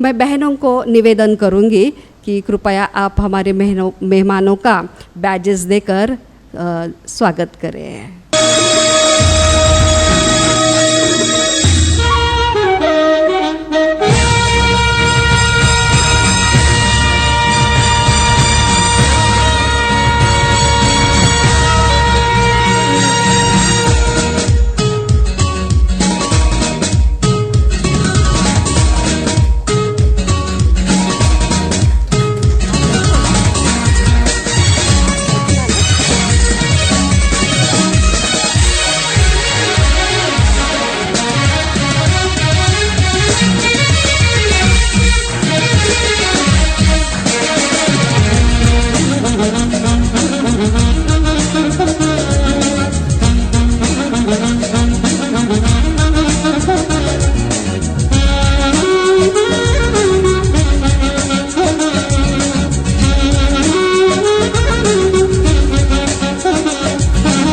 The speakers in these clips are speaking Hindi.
मैं बहनों को निवेदन करूंगी कि कृपया आप हमारे मेहमानों का बैजेस देकर स्वागत करें।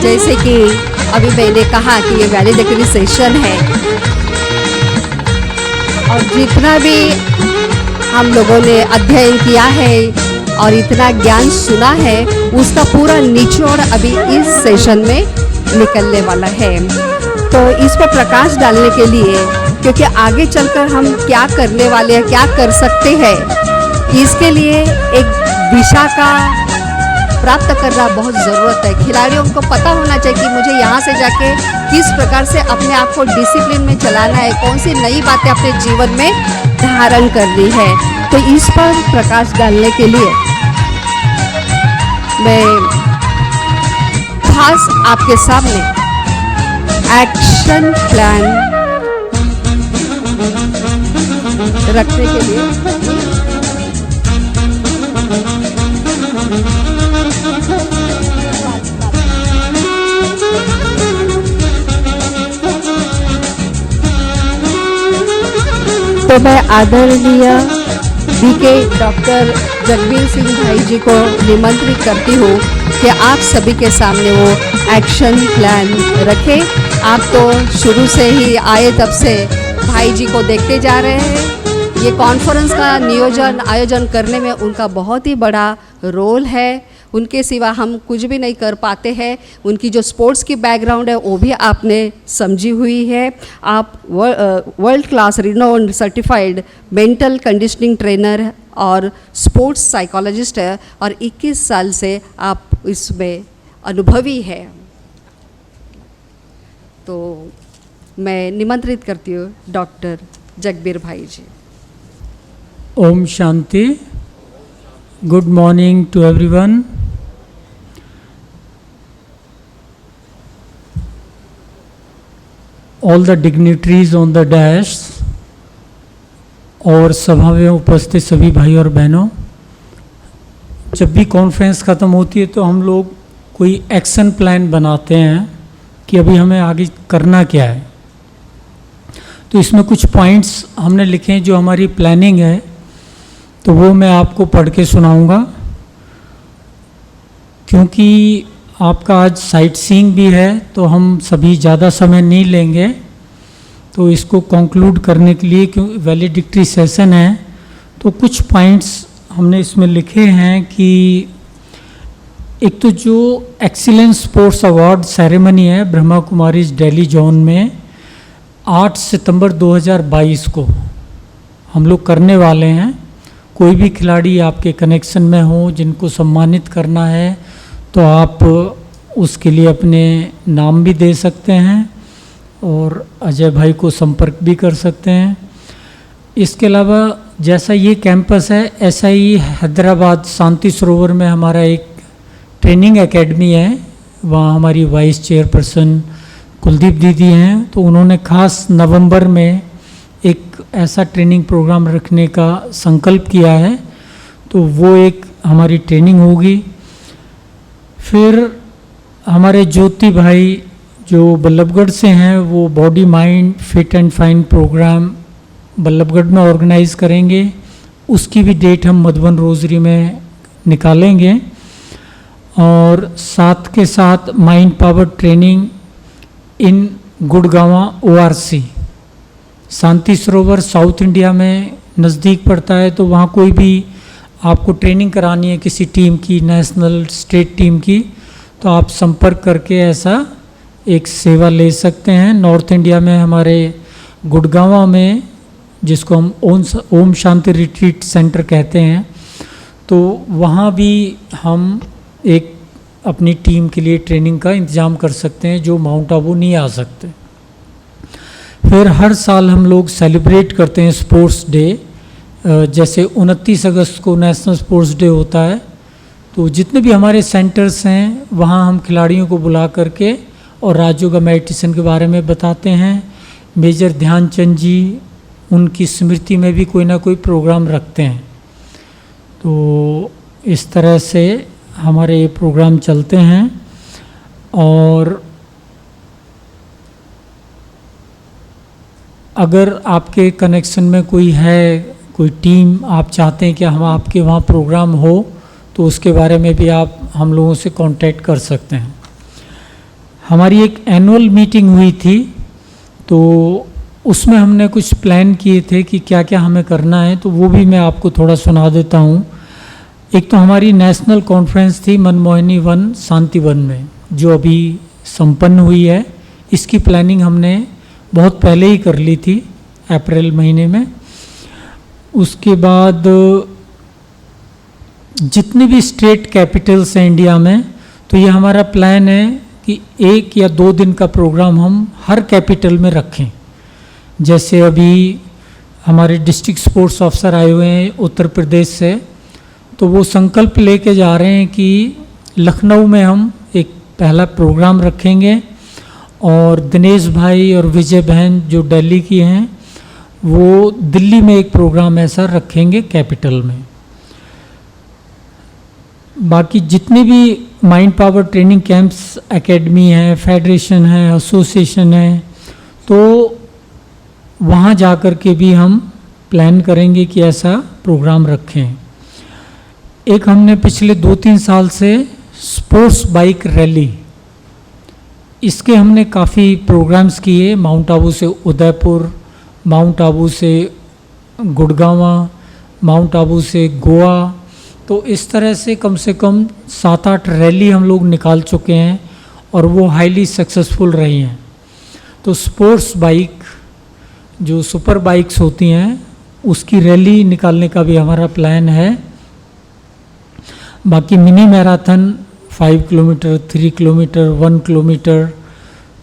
जैसे कि अभी मैंने कहा कि ये वैलिडिक्टरी सेशन है और जितना भी हम लोगों ने अध्ययन किया है और इतना ज्ञान सुना है उसका पूरा निचोड़ अभी इस सेशन में निकलने वाला है। तो इस पर प्रकाश डालने के लिए, क्योंकि आगे चलकर हम क्या करने वाले हैं, क्या कर सकते हैं, इसके लिए एक दिशा का प्राप्त करना बहुत ज़रूरत है। खिलाड़ियों को पता होना चाहिए कि मुझे यहाँ से जाके किस प्रकार से अपने आप को डिसिप्लिन में चलाना है, कौन सी नई बातें अपने जीवन में धारण करनी है। तो इस पर प्रकाश डालने के लिए मैं खास आपके सामने एक्शन प्लान रखने के लिए तो मैं आदरणीय बीके डॉक्टर जगबीर सिंह भाई जी को निमंत्रित करती हूँ कि आप सभी के सामने वो एक्शन प्लान रखें। आप तो शुरू से ही आए तब से भाई जी को देखते जा रहे हैं। ये कॉन्फ्रेंस का आयोजन करने में उनका बहुत ही बड़ा रोल है। उनके सिवा हम कुछ भी नहीं कर पाते हैं। उनकी जो स्पोर्ट्स की बैकग्राउंड है वो भी आपने समझी हुई है। आप world class renowned certified mental conditioning trainer और स्पोर्ट्स साइकोलॉजिस्ट है और 21 साल से आप इसमें अनुभवी है। तो मैं निमंत्रित करती हूँ डॉक्टर जगबीर भाई जी। ओम शांति। Good morning to everyone. All the dignitaries on the dash और सभा में उपस्थित सभी भाई और बहनों, जब भी कॉन्फ्रेंस ख़त्म होती है तो हम लोग कोई एक्शन प्लान बनाते हैं कि अभी हमें आगे करना क्या है। तो इसमें कुछ पॉइंट्स हमने लिखे हैं जो हमारी प्लानिंग है, तो वो मैं आपको पढ़ के सुनाऊंगा। क्योंकि आपका आज साइट सीइंग भी है तो हम सभी ज़्यादा समय नहीं लेंगे, तो इसको कंक्लूड करने के लिए क्यों वैलिडिक्टरी सेशन है तो कुछ पॉइंट्स हमने इसमें लिखे हैं कि एक तो जो एक्सीलेंस स्पोर्ट्स अवार्ड सेरेमनी है ब्रह्मा कुमारीज दिल्ली जोन में 8 सितंबर 2022 को हम लोग करने वाले हैं। कोई भी खिलाड़ी आपके कनेक्शन में हो जिनको सम्मानित करना है तो आप उसके लिए अपने नाम भी दे सकते हैं और अजय भाई को संपर्क भी कर सकते हैं। इसके अलावा जैसा ये कैंपस है ऐसा ही हैदराबाद शांति सरोवर में हमारा एक ट्रेनिंग एकेडमी है, वहाँ हमारी वाइस चेयरपर्सन कुलदीप दीदी हैं, तो उन्होंने खास नवंबर में एक ऐसा ट्रेनिंग प्रोग्राम रखने का संकल्प किया है, तो वो एक हमारी ट्रेनिंग होगी। फिर हमारे ज्योति भाई जो बल्लभगढ़ से हैं वो body mind fit and fine program Ballabhgarh में ऑर्गेनाइज करेंगे, उसकी भी डेट हम मधुबन रोजरी में निकालेंगे। और साथ के साथ mind power training in Gurgaon ORC Shanti Sarovar south India में नज़दीक पड़ता है तो वहाँ कोई भी आपको ट्रेनिंग करानी है किसी टीम की, नेशनल स्टेट टीम की, तो आप संपर्क करके ऐसा एक सेवा ले सकते हैं। नॉर्थ इंडिया में हमारे गुड़गांव में, जिसको हम ओम शांति रिट्रीट सेंटर कहते हैं, तो वहाँ भी हम एक अपनी टीम के लिए ट्रेनिंग का इंतज़ाम कर सकते हैं जो माउंट आबू नहीं आ सकते। फिर हर साल हम लोग सेलिब्रेट करते हैं स्पोर्ट्स डे, जैसे 29 अगस्त को नेशनल स्पोर्ट्स डे होता है, तो जितने भी हमारे सेंटर्स हैं वहाँ हम खिलाड़ियों को बुला करके और राज्यों का मेडिटेशन के बारे में बताते हैं। मेजर ध्यानचंद जी, उनकी स्मृति में भी कोई ना कोई प्रोग्राम रखते हैं। तो इस तरह से हमारे ये प्रोग्राम चलते हैं। और अगर आपके कनेक्शन में कोई है, कोई टीम आप चाहते हैं कि हम आपके वहाँ प्रोग्राम हो, तो उसके बारे में भी आप हम लोगों से कांटेक्ट कर सकते हैं। हमारी एक एनुअल मीटिंग हुई थी, तो उसमें हमने कुछ प्लान किए थे कि क्या क्या हमें करना है, तो वो भी मैं आपको थोड़ा सुना देता हूँ। एक तो हमारी नेशनल कॉन्फ्रेंस थी मनमोहिनी वन शांति वन में, जो अभी संपन्न हुई है। इसकी प्लानिंग हमने बहुत पहले ही कर ली थी, अप्रैल महीने में। उसके बाद जितने भी स्टेट कैपिटल्स हैं इंडिया में, तो ये हमारा प्लान है कि 1 या 2 दिन का प्रोग्राम हम हर कैपिटल में रखें। जैसे अभी हमारे डिस्ट्रिक्ट स्पोर्ट्स ऑफिसर आए हुए हैं उत्तर प्रदेश से, तो वो संकल्प लेके जा रहे हैं कि लखनऊ में हम एक पहला प्रोग्राम रखेंगे, और दिनेश भाई और विजय बहन जो दिल्ली की हैं, वो दिल्ली में एक प्रोग्राम ऐसा रखेंगे कैपिटल में। बाकी जितने भी mind power training camps, academy है, फेडरेशन है, एसोसिएशन है, तो वहाँ जा कर के भी हम प्लान करेंगे कि ऐसा प्रोग्राम रखें। एक हमने पिछले 2-3 साल से स्पोर्ट्स बाइक रैली, इसके हमने काफ़ी प्रोग्राम्स किए। माउंट आबू से उदयपुर, माउंट आबू से गुड़गांव, माउंट आबू से गोवा, तो इस तरह से कम 7-8 रैली हम लोग निकाल चुके हैं और वो हाईली सक्सेसफुल रही हैं। तो स्पोर्ट्स बाइक जो सुपर बाइक्स होती हैं, उसकी रैली निकालने का भी हमारा प्लान है। बाकी mini marathon 5 kilometre, 3 kilometre, 1 kilometre,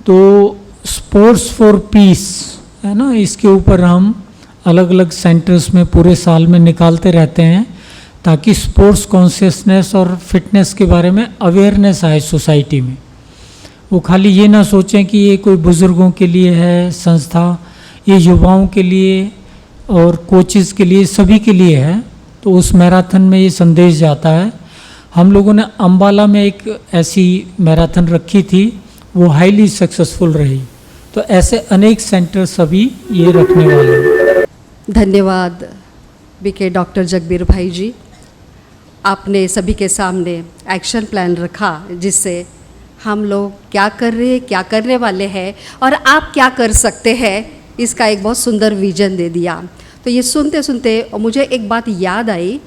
तो स्पोर्ट्स फॉर पीस है ना, इसके ऊपर हम अलग अलग सेंटर्स में पूरे साल में निकालते रहते हैं, ताकि स्पोर्ट्स कॉन्शियसनेस और फिटनेस के बारे में अवेयरनेस आए सोसाइटी में। वो खाली ये ना सोचें कि ये कोई बुज़ुर्गों के लिए है संस्था, ये युवाओं के लिए और कोचेज़ के लिए, सभी के लिए है। तो उस मैराथन में ये संदेश जाता है। हम लोगों ने अम्बाला में एक ऐसी मैराथन रखी थी, वो हाईली सक्सेसफुल रही। तो ऐसे अनेक सेंटर सभी ये रखने वाले हैं। धन्यवाद बीके डॉक्टर जगबीर भाई जी, आपने सभी के सामने एक्शन प्लान रखा, जिससे हम लोग क्या कर रहे हैं, क्या करने वाले हैं और आप क्या कर सकते हैं, इसका एक बहुत सुंदर विजन दे दिया। तो ये सुनते सुनते मुझे एक बात याद आई,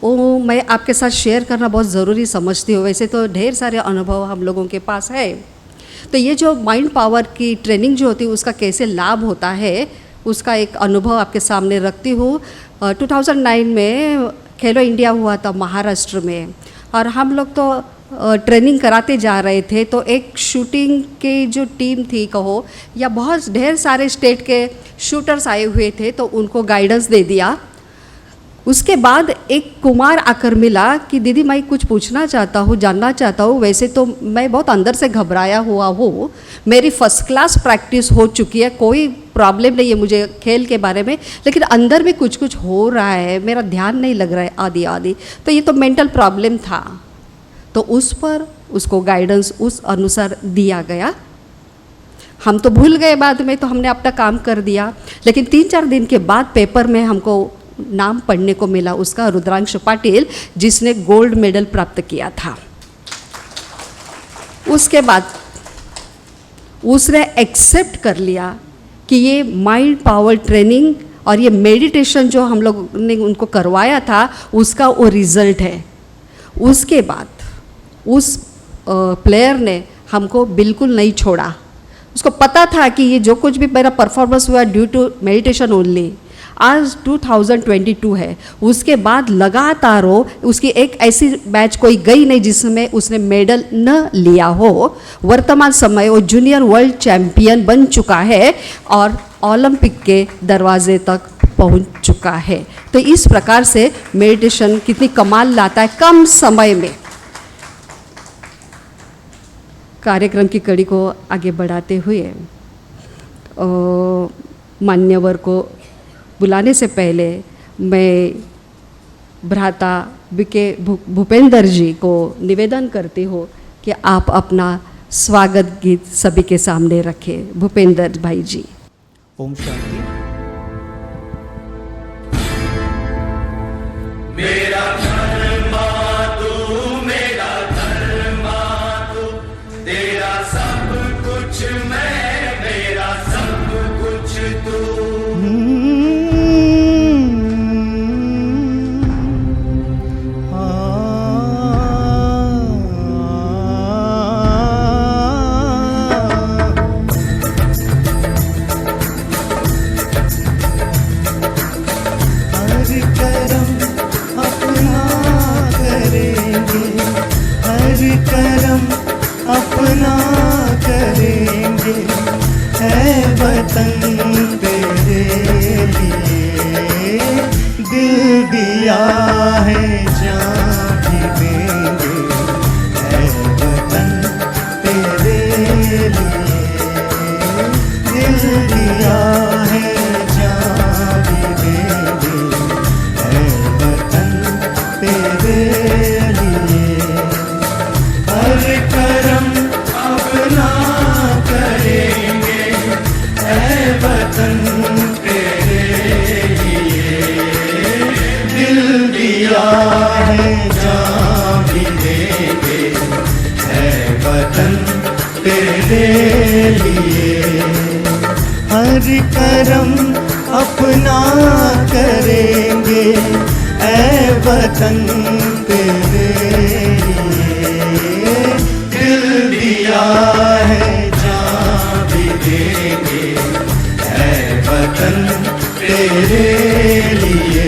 वो मैं आपके साथ शेयर करना बहुत ज़रूरी समझती हूँ। वैसे तो ढेर सारे अनुभव हम लोगों के पास है, तो ये जो माइंड पावर की ट्रेनिंग जो होती है उसका कैसे लाभ होता है, उसका एक अनुभव आपके सामने रखती हूँ। 2009 में खेलो इंडिया हुआ था महाराष्ट्र में, और हम लोग तो ट्रेनिंग कराते जा रहे थे। तो एक शूटिंग की जो टीम थी कहो, या बहुत ढेर सारे स्टेट के शूटर्स आए हुए थे, तो उनको गाइडेंस दे दिया। उसके बाद एक कुमार आकर मिला कि दीदी मैं कुछ पूछना चाहता हूँ, जानना चाहता हूँ। वैसे तो मैं बहुत अंदर से घबराया हुआ हूँ, मेरी फर्स्ट क्लास प्रैक्टिस हो चुकी है, कोई प्रॉब्लम नहीं है मुझे खेल के बारे में, लेकिन अंदर में कुछ कुछ हो रहा है, मेरा ध्यान नहीं लग रहा है आदि आदि। तो ये तो मेंटल प्रॉब्लम था। तो उस पर उसको गाइडेंस उस अनुसार दिया गया। हम तो भूल गए बाद में, तो हमने अपना काम कर दिया। लेकिन 3-4 दिन के बाद पेपर में हमको नाम पढ़ने को मिला उसका, रुद्रांश पाटिल, जिसने गोल्ड मेडल प्राप्त किया था। उसके बाद उसने एक्सेप्ट कर लिया कि ये माइंड पावर ट्रेनिंग और ये मेडिटेशन जो हम लोग ने उनको करवाया था उसका वो रिज़ल्ट है। उसके बाद उस प्लेयर ने हमको बिल्कुल नहीं छोड़ा। उसको पता था कि ये जो कुछ भी मेरा परफॉर्मेंस हुआ ड्यू टू मेडिटेशन ओनली। आज 2022 है, उसके बाद लगातार हो उसकी एक ऐसी मैच कोई गई नहीं जिसमें उसने मेडल न लिया हो। वर्तमान समय वो जूनियर वर्ल्ड चैम्पियन बन चुका है और ओलंपिक के दरवाजे तक पहुंच चुका है। तो इस प्रकार से मेडिटेशन कितनी कमाल लाता है कम समय में। कार्यक्रम की कड़ी को आगे बढ़ाते हुए मान्यवर को बुलाने से पहले मैं भ्राता बीके भूपेंद्र जी को निवेदन करती हूँ कि आप अपना स्वागत गीत सभी के सामने रखें। भूपेंद्र भाई जी। ओम शांति। मेरा धर्मा तू, मेरा धर्मा तू, तेरा सब कुछ मैं, मेरा सब कुछ तू। अपना करेंगे है वतन तेरे लिए, दिल दिया है जान भी देंगे है वतन तेरे लिए, दिल दिया है जान भी देंगे है वतन तेरे लिए। हर करम अपना करेंगे ऐ वतन तेरे लिए, दिल दिया है जान भी देंगे ऐ वतन तेरे लिए। हर करम अपना करेंगे ऐ वतन तेरे लिए, दिल दिया है जान भी देंगे ऐ वतन तेरे लिए।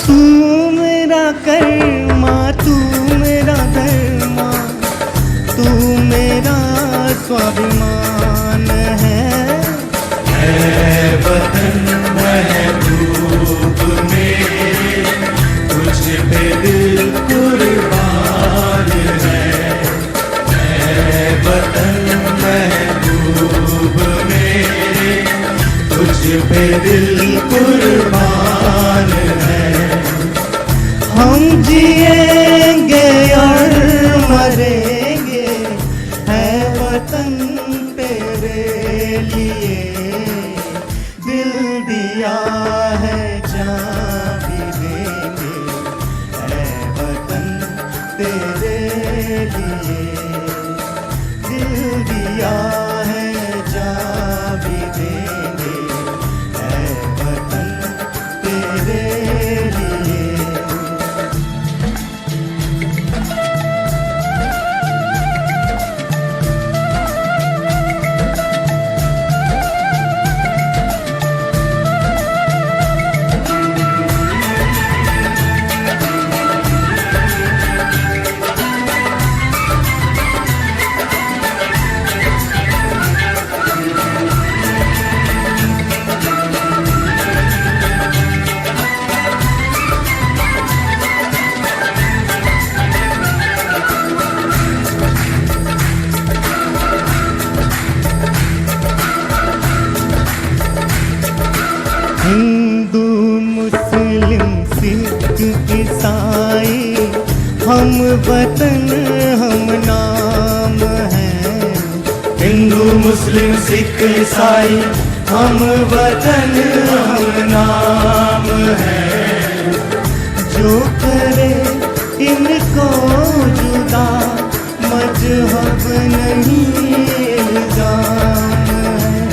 तू मेरा कर्मा, तू मेरा धर्मा, तू मेरा स्वाभिमान है वतन महबूब मेरे, तुझ पे दिल कुर्बान है वतन महबूब मेरे, तुझ पे दिल कुर्बान है। हम जिएंगे और मरेंगे है वतन तेरे लिए, दिल दिया है जान भी देंगे है वतन तेरे लिए, दिल दिया है जान भी देंगे है वतन तेरे लिए। हिंदू मुस्लिम सिख ईसाई हम वतन हम नाम हैं। हिंदू मुस्लिम सिख ईसाई हम वतन हम नाम हैं। जो करे इनको जुदा मजहब नहीं इल्जाम है।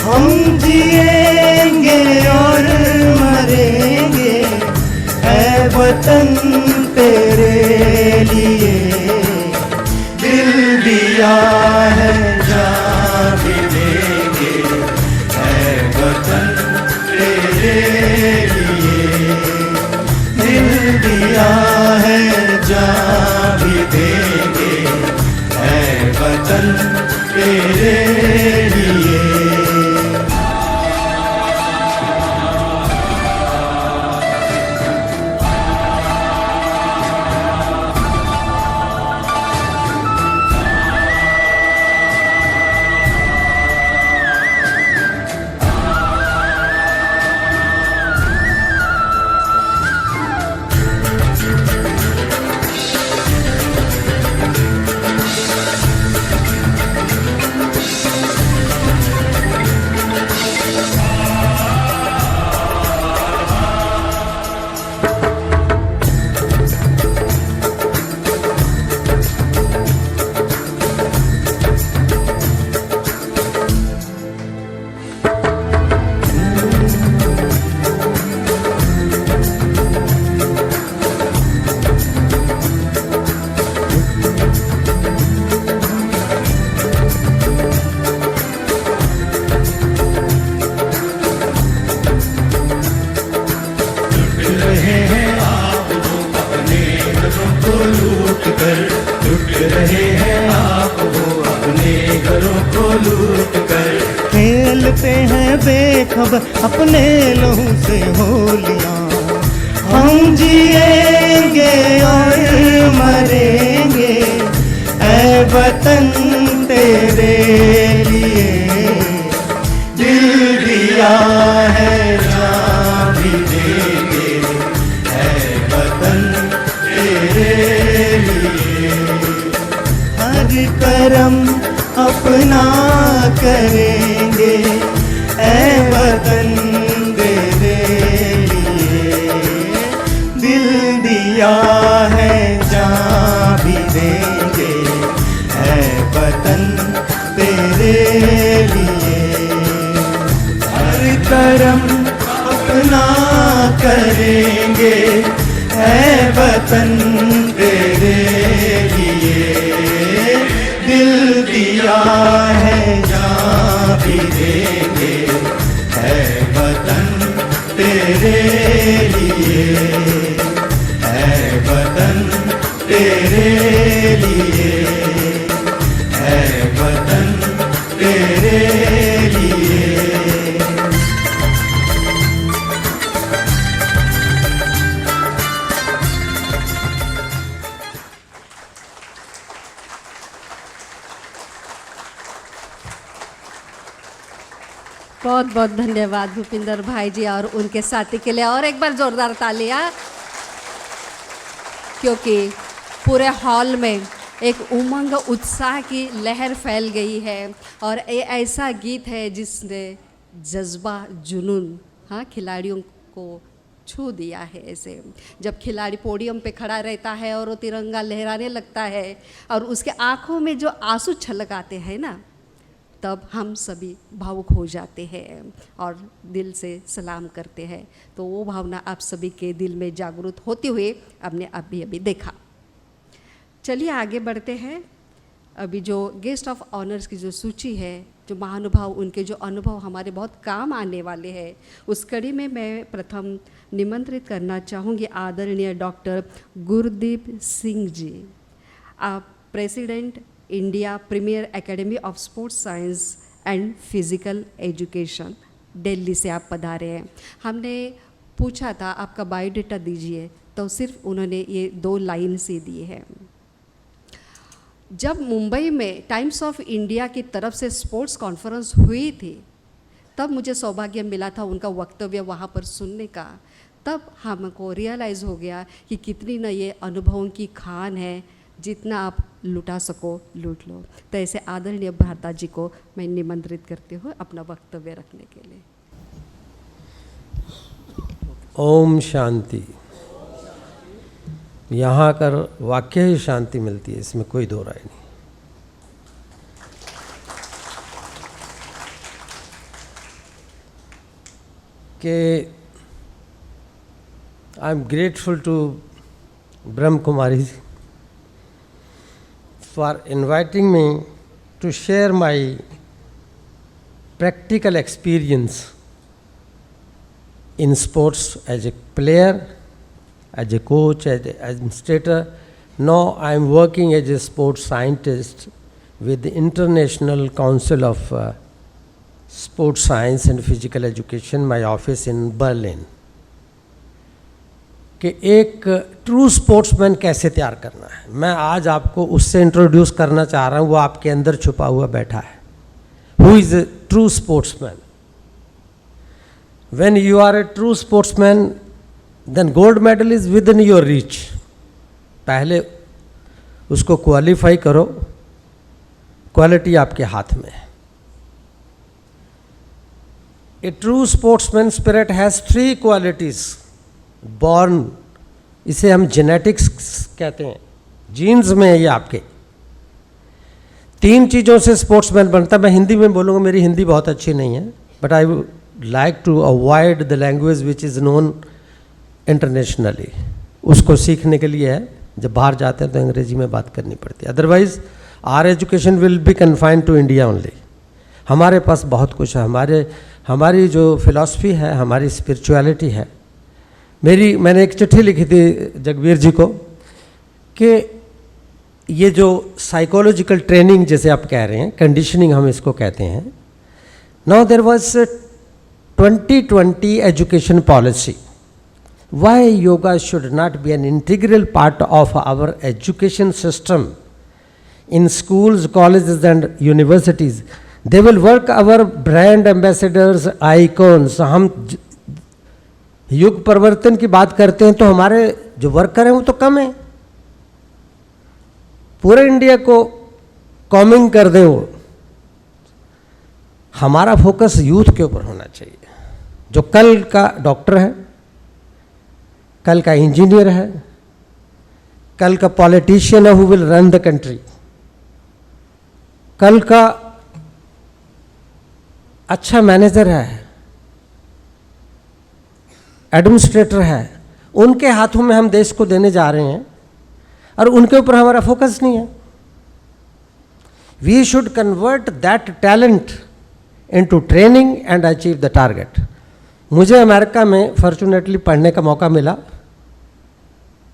हम जिएंगे और मरेंगे ऐ वतन तेरे लिए। दिल दिया है जान भी देंगे ऐ वतन तेरे लिए। दिल दिया है जान भी देंगे ऐ वतन तेरे लिए। खेलते हैं बेखबर अपने लहू से होलियां। हम जिएंगे और मरेंगे ऐ वतन तेरे लिए। दिल दिया है जान भी देंगे ऐ वतन तेरे लिए। हर करम अपना करेंगे ऐ वतन तेरे लिए। दिल दिया है जान भी देंगे ऐ वतन तेरे लिए। हर करम अपना करेंगे ऐ वतन तेरे लिए। दिल दिया है जान भी देंगे ऐ वतन तेरे लिए। ऐ वतन तेरे लिए। ऐ वतन तेरे लिए। बहुत बहुत धन्यवाद भूपिंदर भाई जी और उनके साथी के लिए। और एक बार जोरदार तालियां, क्योंकि पूरे हॉल में एक उमंग उत्साह की लहर फैल गई है। और ये ऐसा गीत है जिसने जज्बा जुनून खिलाड़ियों को छू दिया है। ऐसे जब खिलाड़ी पोडियम पे खड़ा रहता है और वो तिरंगा लहराने लगता है और उसके आँखों में जो आंसू छलक आते हैं ना, तब हम सभी भावुक हो जाते हैं और दिल से सलाम करते हैं। तो वो भावना आप सभी के दिल में जागृत होते हुए हमने अभी देखा। चलिए आगे बढ़ते हैं। अभी जो गेस्ट ऑफ ऑनर्स की जो सूची है, जो महानुभाव, उनके जो अनुभव हमारे बहुत काम आने वाले हैं, उस कड़ी में मैं प्रथम निमंत्रित करना चाहूँगी आदरणीय डॉक्टर गुरदीप सिंह जी। आप president India premier academy of sports science and physical education, Delhi से आप पधारे हैं। हमने पूछा था आपका बायोडाटा दीजिए, तो सिर्फ उन्होंने ये 2 लाइन से दिए हैं। जब मुंबई में टाइम्स ऑफ इंडिया की तरफ से स्पोर्ट्स कॉन्फ्रेंस हुई थी, तब मुझे सौभाग्य मिला था उनका वक्तव्य वहाँ पर सुनने का। तब हमको रियलाइज़ हो गया कि कितनी न ये अनुभवों की खान है, जितना आप लुटा सको लूट लो। तो ऐसे आदरणीय भारता जी को मैं निमंत्रित करती हूँ अपना वक्तव्य रखने के लिए। ओम शांति। यहाँ कर वाक्य ही शांति मिलती है, इसमें कोई दो राय नहीं। कि I am grateful to Brahma Kumari for inviting me to share my practical experience in sports as a player, as a coach, as an administrator. Now I am working as a sports scientist with the International Council of Sports Science and Physical Education, my office in Berlin. कि एक ट्रू स्पोर्ट्समैन कैसे तैयार करना है, मैं आज आपको उससे इंट्रोड्यूस करना चाह रहा हूँ। वो आपके अंदर छुपा हुआ बैठा है। Who is a true sportsman? When you are a true sportsman then gold medal is within your reach. पहले उसको क्वालिफाई करो, क्वालिटी आपके हाथ में है। A true sportsman spirit has 3 qualities born, इसे हम जेनेटिक्स कहते हैं, जीन्स में है ये आपके। 3 चीज़ों से स्पोर्ट्समैन बनता है। मैं हिंदी में बोलूँगा, मेरी हिंदी बहुत अच्छी नहीं है, but I would like to avoid the language which is known internationally. उसको सीखने के लिए है, जब बाहर जाते हैं तो अंग्रेजी में बात करनी पड़ती है, otherwise our education will be confined to India only. हमारे पास बहुत कुछ है, हमारी जो फिलॉसफी है, हमारी स्पिरिचुअलिटी है। मैंने एक चिट्ठी लिखी थी जगबीर जी को कि ये जो साइकोलॉजिकल ट्रेनिंग जैसे आप कह रहे हैं, कंडीशनिंग हम इसको कहते हैं। Now there was 2020 education policy. Why yoga should not be an integral part of our education system in schools, colleges and universities. They will work our brand ambassadors, icons. हम युग परिवर्तन की बात करते हैं तो हमारे जो वर्कर हैं वो तो कम है। पूरे इंडिया को कॉमिंग कर दें वो। हमारा फोकस यूथ के ऊपर होना चाहिए, जो कल का डॉक्टर है, कल का इंजीनियर है, कल का पॉलिटिशियन है who will run the country, कल का अच्छा मैनेजर है, एडमिनिस्ट्रेटर है। उनके हाथों में हम देश को देने जा रहे हैं और उनके ऊपर हमारा फोकस नहीं है। We should convert that talent into training and achieve the target. मुझे अमेरिका में फॉर्चुनेटली पढ़ने का मौका मिला।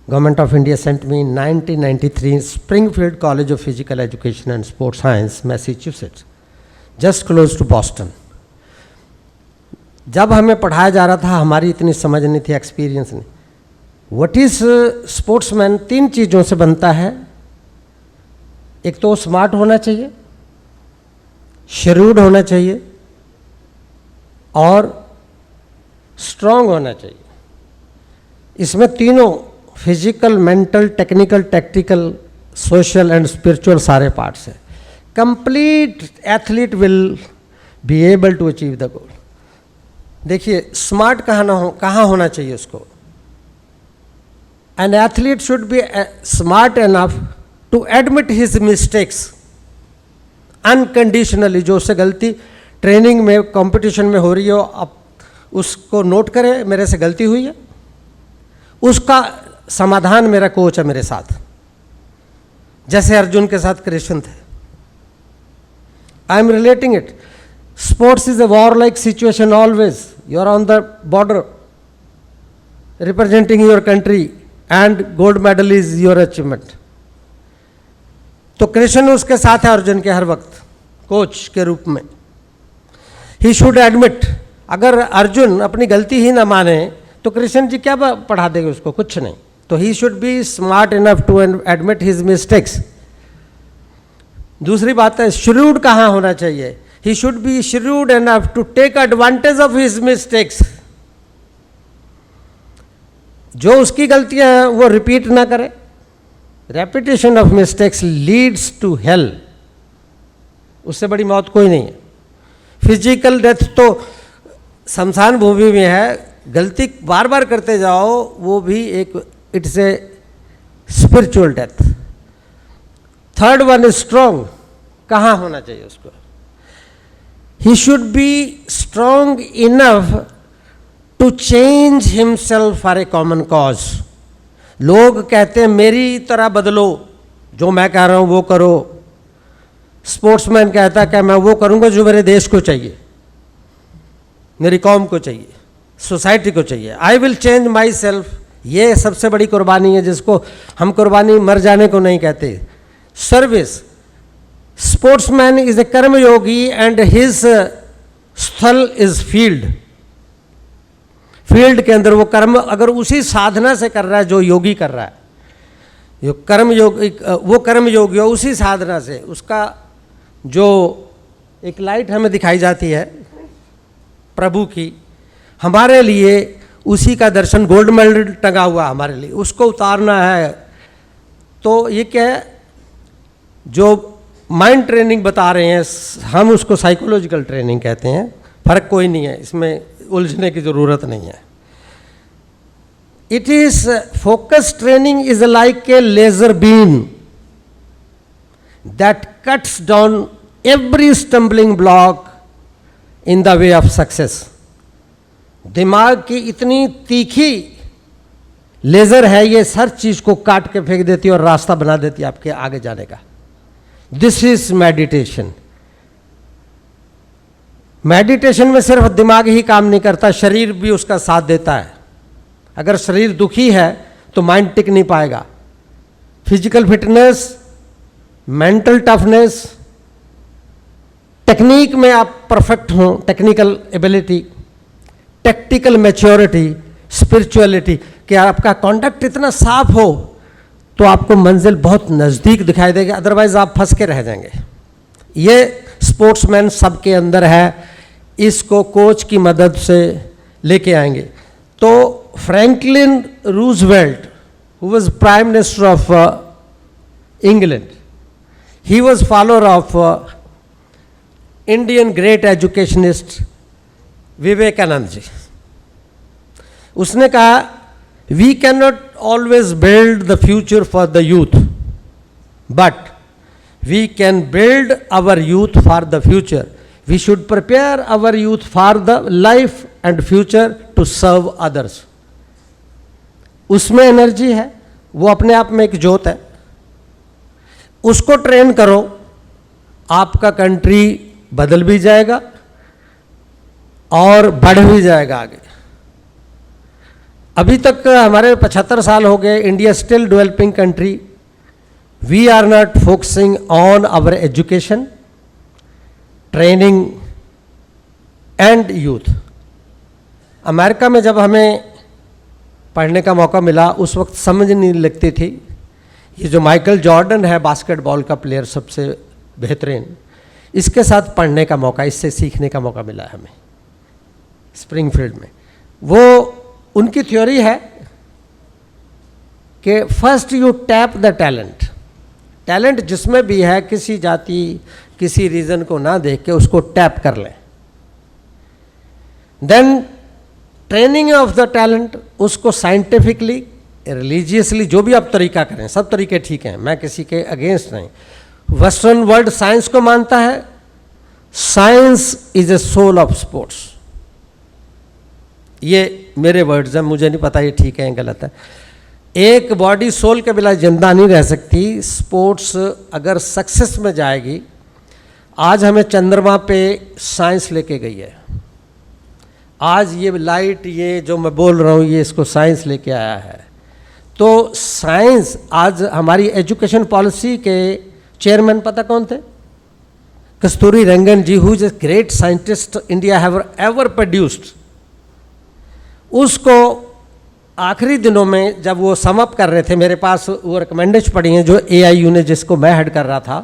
Government of India sent me in 1993 Springfield college of physical education and sports science, Massachusetts, just close to Boston. जब हमें पढ़ाया जा रहा था, हमारी इतनी समझ नहीं थी, एक्सपीरियंस नहीं। व्हाट इज स्पोर्ट्समैन 3 चीज़ों से बनता है। एक तो स्मार्ट होना चाहिए, शेड्यूल्ड होना चाहिए और स्ट्रांग होना चाहिए। इसमें तीनों physical, mental, technical, tactical, social and spiritual सारे पार्ट्स हैं। Complete athlete will be able to achieve the goal. देखिए, स्मार्ट कहाँ होना चाहिए उसको। An athlete should be smart enough to admit his mistakes unconditionally. जो उससे गलती ट्रेनिंग में, कंपटीशन में हो रही हो, अब उसको नोट करे, मेरे से गलती हुई है, उसका समाधान मेरा कोच है मेरे साथ। जैसे अर्जुन के साथ कृष्ण थे। I am relating it. Sports is a war-like situation always. You are on the border, representing your country, and gold medal is your achievement. तो कृष्ण उसके साथ है अर्जुन के हर वक्त, कोच के रूप में। He should admit, अगर अर्जुन अपनी गलती ही ना माने तो कृष्ण जी क्या पढ़ा देंगे उसको? कुछ नहीं। तो he should be smart enough to admit his mistakes. दूसरी बात है, shrewd कहाँ होना चाहिए? He should be shrewd enough to take advantage of his mistakes. जो उसकी गलतियां हैं वो रिपीट ना करे. Repetition of mistakes leads to hell. उससे बड़ी मौत कोई नहीं है. फिजिकल डेथ तो शमशान भूमि में है. गलती बार बार करते जाओ वो भी एक it's a spiritual death. Third one is strong. कहाँ होना चाहिए उसको? He should be strong enough to change himself for a common cause. लोग कहते हैं मेरी तरह बदलो, जो मैं कह रहा हूं वो करो. स्पोर्ट्समैन कहता है कि मैं वो करूंगा जो मेरे देश को चाहिए, मेरी कौम को चाहिए, सोसाइटी को चाहिए. I will change my self. ये सबसे बड़ी कुर्बानी है जिसको हम कुर्बानी मर जाने को नहीं कहते. Service. Sportsman is a Karmayogi and his स्थल इज फील्ड. फील्ड के अंदर वो कर्म अगर उसी साधना से कर रहा है जो योगी कर रहा है, जो कर्मयोगी वो कर्मयोगी हो उसी साधना से, उसका जो एक लाइट हमें दिखाई जाती है प्रभु की, हमारे लिए उसी का दर्शन, गोल्ड मेडल टंगा हुआ हमारे लिए, उसको उतारना है. तो ये क्या है, जो माइंड ट्रेनिंग बता रहे हैं हम उसको साइकोलॉजिकल ट्रेनिंग कहते हैं. फर्क कोई नहीं है, इसमें उलझने की ज़रूरत नहीं है. It is focus training is like a laser beam that cuts down every stumbling block in the way of success. दिमाग की इतनी तीखी लेजर है, ये हर चीज को काट के फेंक देती है और रास्ता बना देती है आपके आगे जाने का. This is meditation. मेडिटेशन में सिर्फ दिमाग ही काम नहीं करता, शरीर भी उसका साथ देता है. अगर शरीर दुखी है तो माइंड टिक नहीं पाएगा. Physical fitness, mental toughness, technique में आप परफेक्ट हो, technical ability, tactical maturity, spirituality, कि आपका कॉन्डक्ट इतना साफ हो तो आपको मंजिल बहुत नज़दीक दिखाई देगी, अदरवाइज आप फंस के रह जाएंगे. ये स्पोर्ट्समैन सबके अंदर है, इसको कोच की मदद से लेके आएंगे. तो Franklin Roosevelt, who was prime minister of England, he was follower of Indian great educationist Vivekananda ji. उसने कहा we can not always build the future for the youth, but we can build our youth for the future. We should prepare our youth for the life and future to serve others. उसमें एनर्जी है, वो अपने आप में एक ज्योत है. उसको ट्रेन करो, आपका कंट्री बदल भी जाएगा और बढ़ भी जाएगा आगे. अभी तक हमारे 75 साल हो गए, India still developing country. We are not focusing on our education, training and youth. America में जब हमें पढ़ने का मौका मिला उस वक्त समझ नहीं लगती थी. ये जो माइकल जॉर्डन है बास्केटबॉल का प्लेयर सबसे बेहतरीन, इसके साथ पढ़ने का मौका, इससे सीखने का मौका मिला है हमें स्प्रिंगफील्ड में. वो उनकी थ्योरी है कि first you tap the talent. Talent जिसमें भी है, किसी जाति किसी रीजन को ना देख के उसको टैप कर लें. Then training of the talent, उसको साइंटिफिकली, रिलीजियसली, जो भी आप तरीका करें, सब तरीके ठीक हैं, मैं किसी के अगेंस्ट नहीं. वेस्टर्न वर्ल्ड साइंस को मानता है. Science is a soul of sports. ये मेरे वर्ड्स हैं, मुझे नहीं पता ये ठीक है या गलत है. एक बॉडी सोल के बिना जिंदा नहीं रह सकती. स्पोर्ट्स अगर सक्सेस में जाएगी, आज हमें चंद्रमा पे साइंस लेके गई है. आज ये लाइट, ये जो मैं बोल रहा हूँ, ये इसको साइंस लेके आया है. तो साइंस, आज हमारी एजुकेशन पॉलिसी के चेयरमैन पता कौन थे? Kasturi Rangan ji, who is a great scientist India have ever produced. उसको आखिरी दिनों में जब वो समअप कर रहे थे, मेरे पास वो रिकमेंडेशन पड़ी हैं जो AIU ने, जिसको मैं हेड कर रहा था,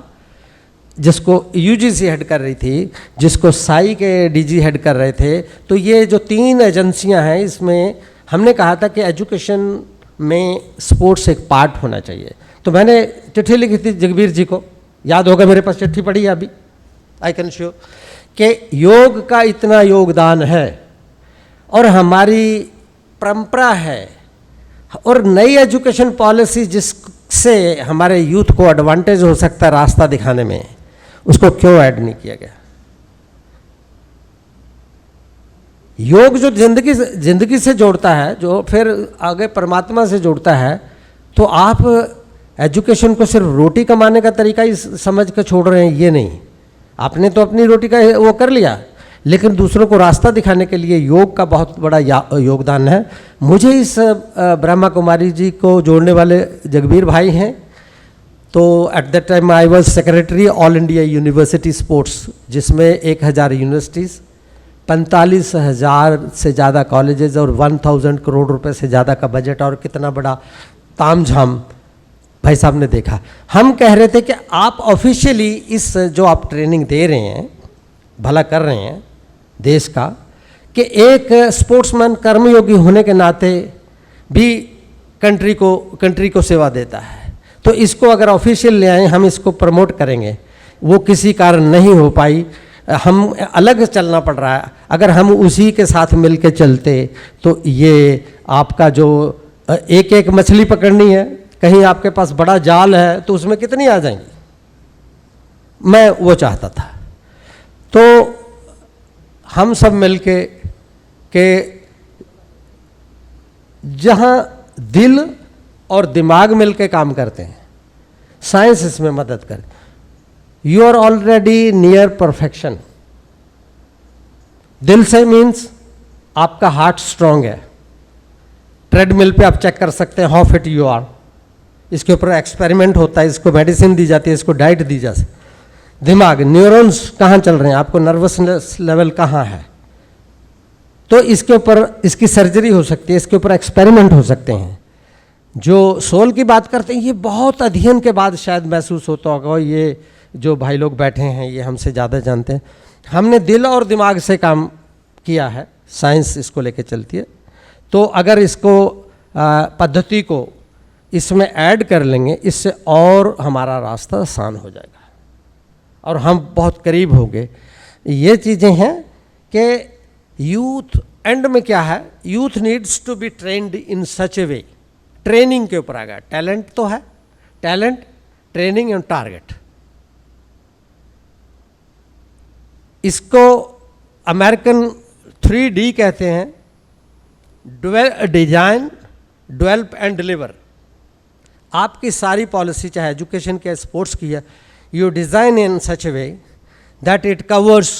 जिसको यूजीसी हेड कर रही थी, जिसको साई के डीजी हेड कर रहे थे। तो ये जो 3 एजेंसियां हैं, इसमें हमने कहा था कि एजुकेशन में स्पोर्ट्स एक पार्ट होना चाहिए। तो मैंने चिट्ठी लिखी थी जगबीर जी को, याद होगा, मेरे पास चिट्ठी पड़ी है अभी, आई कैन शो, कि योग का इतना योगदान है और हमारी परंपरा है, और नई एजुकेशन पॉलिसी जिससे हमारे यूथ को एडवांटेज हो सकता है रास्ता दिखाने में, उसको क्यों ऐड नहीं किया गया। योग जो जिंदगी से जोड़ता है, जो फिर आगे परमात्मा से जोड़ता है, तो आप एजुकेशन को सिर्फ रोटी कमाने का तरीका ही समझ कर छोड़ रहे हैं, ये नहीं। आपने तो अपनी रोटी का वो कर लिया, लेकिन दूसरों को रास्ता दिखाने के लिए योग का बहुत बड़ा योगदान है। मुझे इस ब्रह्मा कुमारी जी को जोड़ने वाले जगबीर भाई हैं। तो at that time I was secretary all India university sports, जिसमें 1000 यूनिवर्सिटीज़, 45,000 से ज़्यादा कॉलेजेस और 1000 करोड़ रुपए से ज़्यादा का बजट, और कितना बड़ा तामझाम भाई साहब ने देखा। हम कह रहे थे कि आप ऑफिशियली इस जो आप ट्रेनिंग दे रहे हैं, भला कर रहे हैं देश का, कि एक स्पोर्ट्समैन कर्मयोगी होने के नाते भी कंट्री को सेवा देता है। तो इसको अगर ऑफिशियल ले आए, हम इसको प्रमोट करेंगे। वो किसी कारण नहीं हो पाई, हम अलग चलना पड़ रहा है। अगर हम उसी के साथ मिल के चलते तो ये आपका जो एक मछली पकड़नी है, कहीं आपके पास बड़ा जाल है तो उसमें कितनी आ जाएंगी, मैं वो चाहता था। तो हम सब मिलके के जहां दिल और दिमाग मिलके काम करते हैं, साइंस इसमें मदद करे। You are already near perfection. दिल से मीन्स आपका हार्ट स्ट्रांग है। ट्रेडमिल पे आप चेक कर सकते हैं हाउ फिट यू आर। इसके ऊपर एक्सपेरिमेंट होता है, इसको मेडिसिन दी जाती है, इसको डाइट दी जाती है। दिमाग, न्यूरॉन्स कहाँ चल रहे हैं, आपको नर्वसनेस लेवल कहाँ है, तो इसके ऊपर इसकी सर्जरी हो सकती है, इसके ऊपर एक्सपेरिमेंट हो सकते हैं। जो सोल की बात करते हैं, ये बहुत अध्ययन के बाद शायद महसूस होता होगा, ये जो भाई लोग बैठे हैं ये हमसे ज़्यादा जानते हैं। हमने दिल और दिमाग से काम किया है, साइंस इसको लेके चलती है। तो अगर इसको पद्धति को इसमें ऐड कर लेंगे, इससे और हमारा रास्ता आसान हो जाएगा और हम बहुत करीब होंगे। ये चीज़ें हैं कि यूथ एंड में क्या है, youth needs to be trained in such a way. Training के ऊपर आ गया, टैलेंट तो है, टैलेंट, ट्रेनिंग एंड टारगेट। इसको अमेरिकन 3D कहते हैं, डिजाइन, डेवलप एंड डिलीवर। आपकी सारी पॉलिसी, चाहे एजुकेशन की, स्पोर्ट्स की है, you design in such a way that it covers,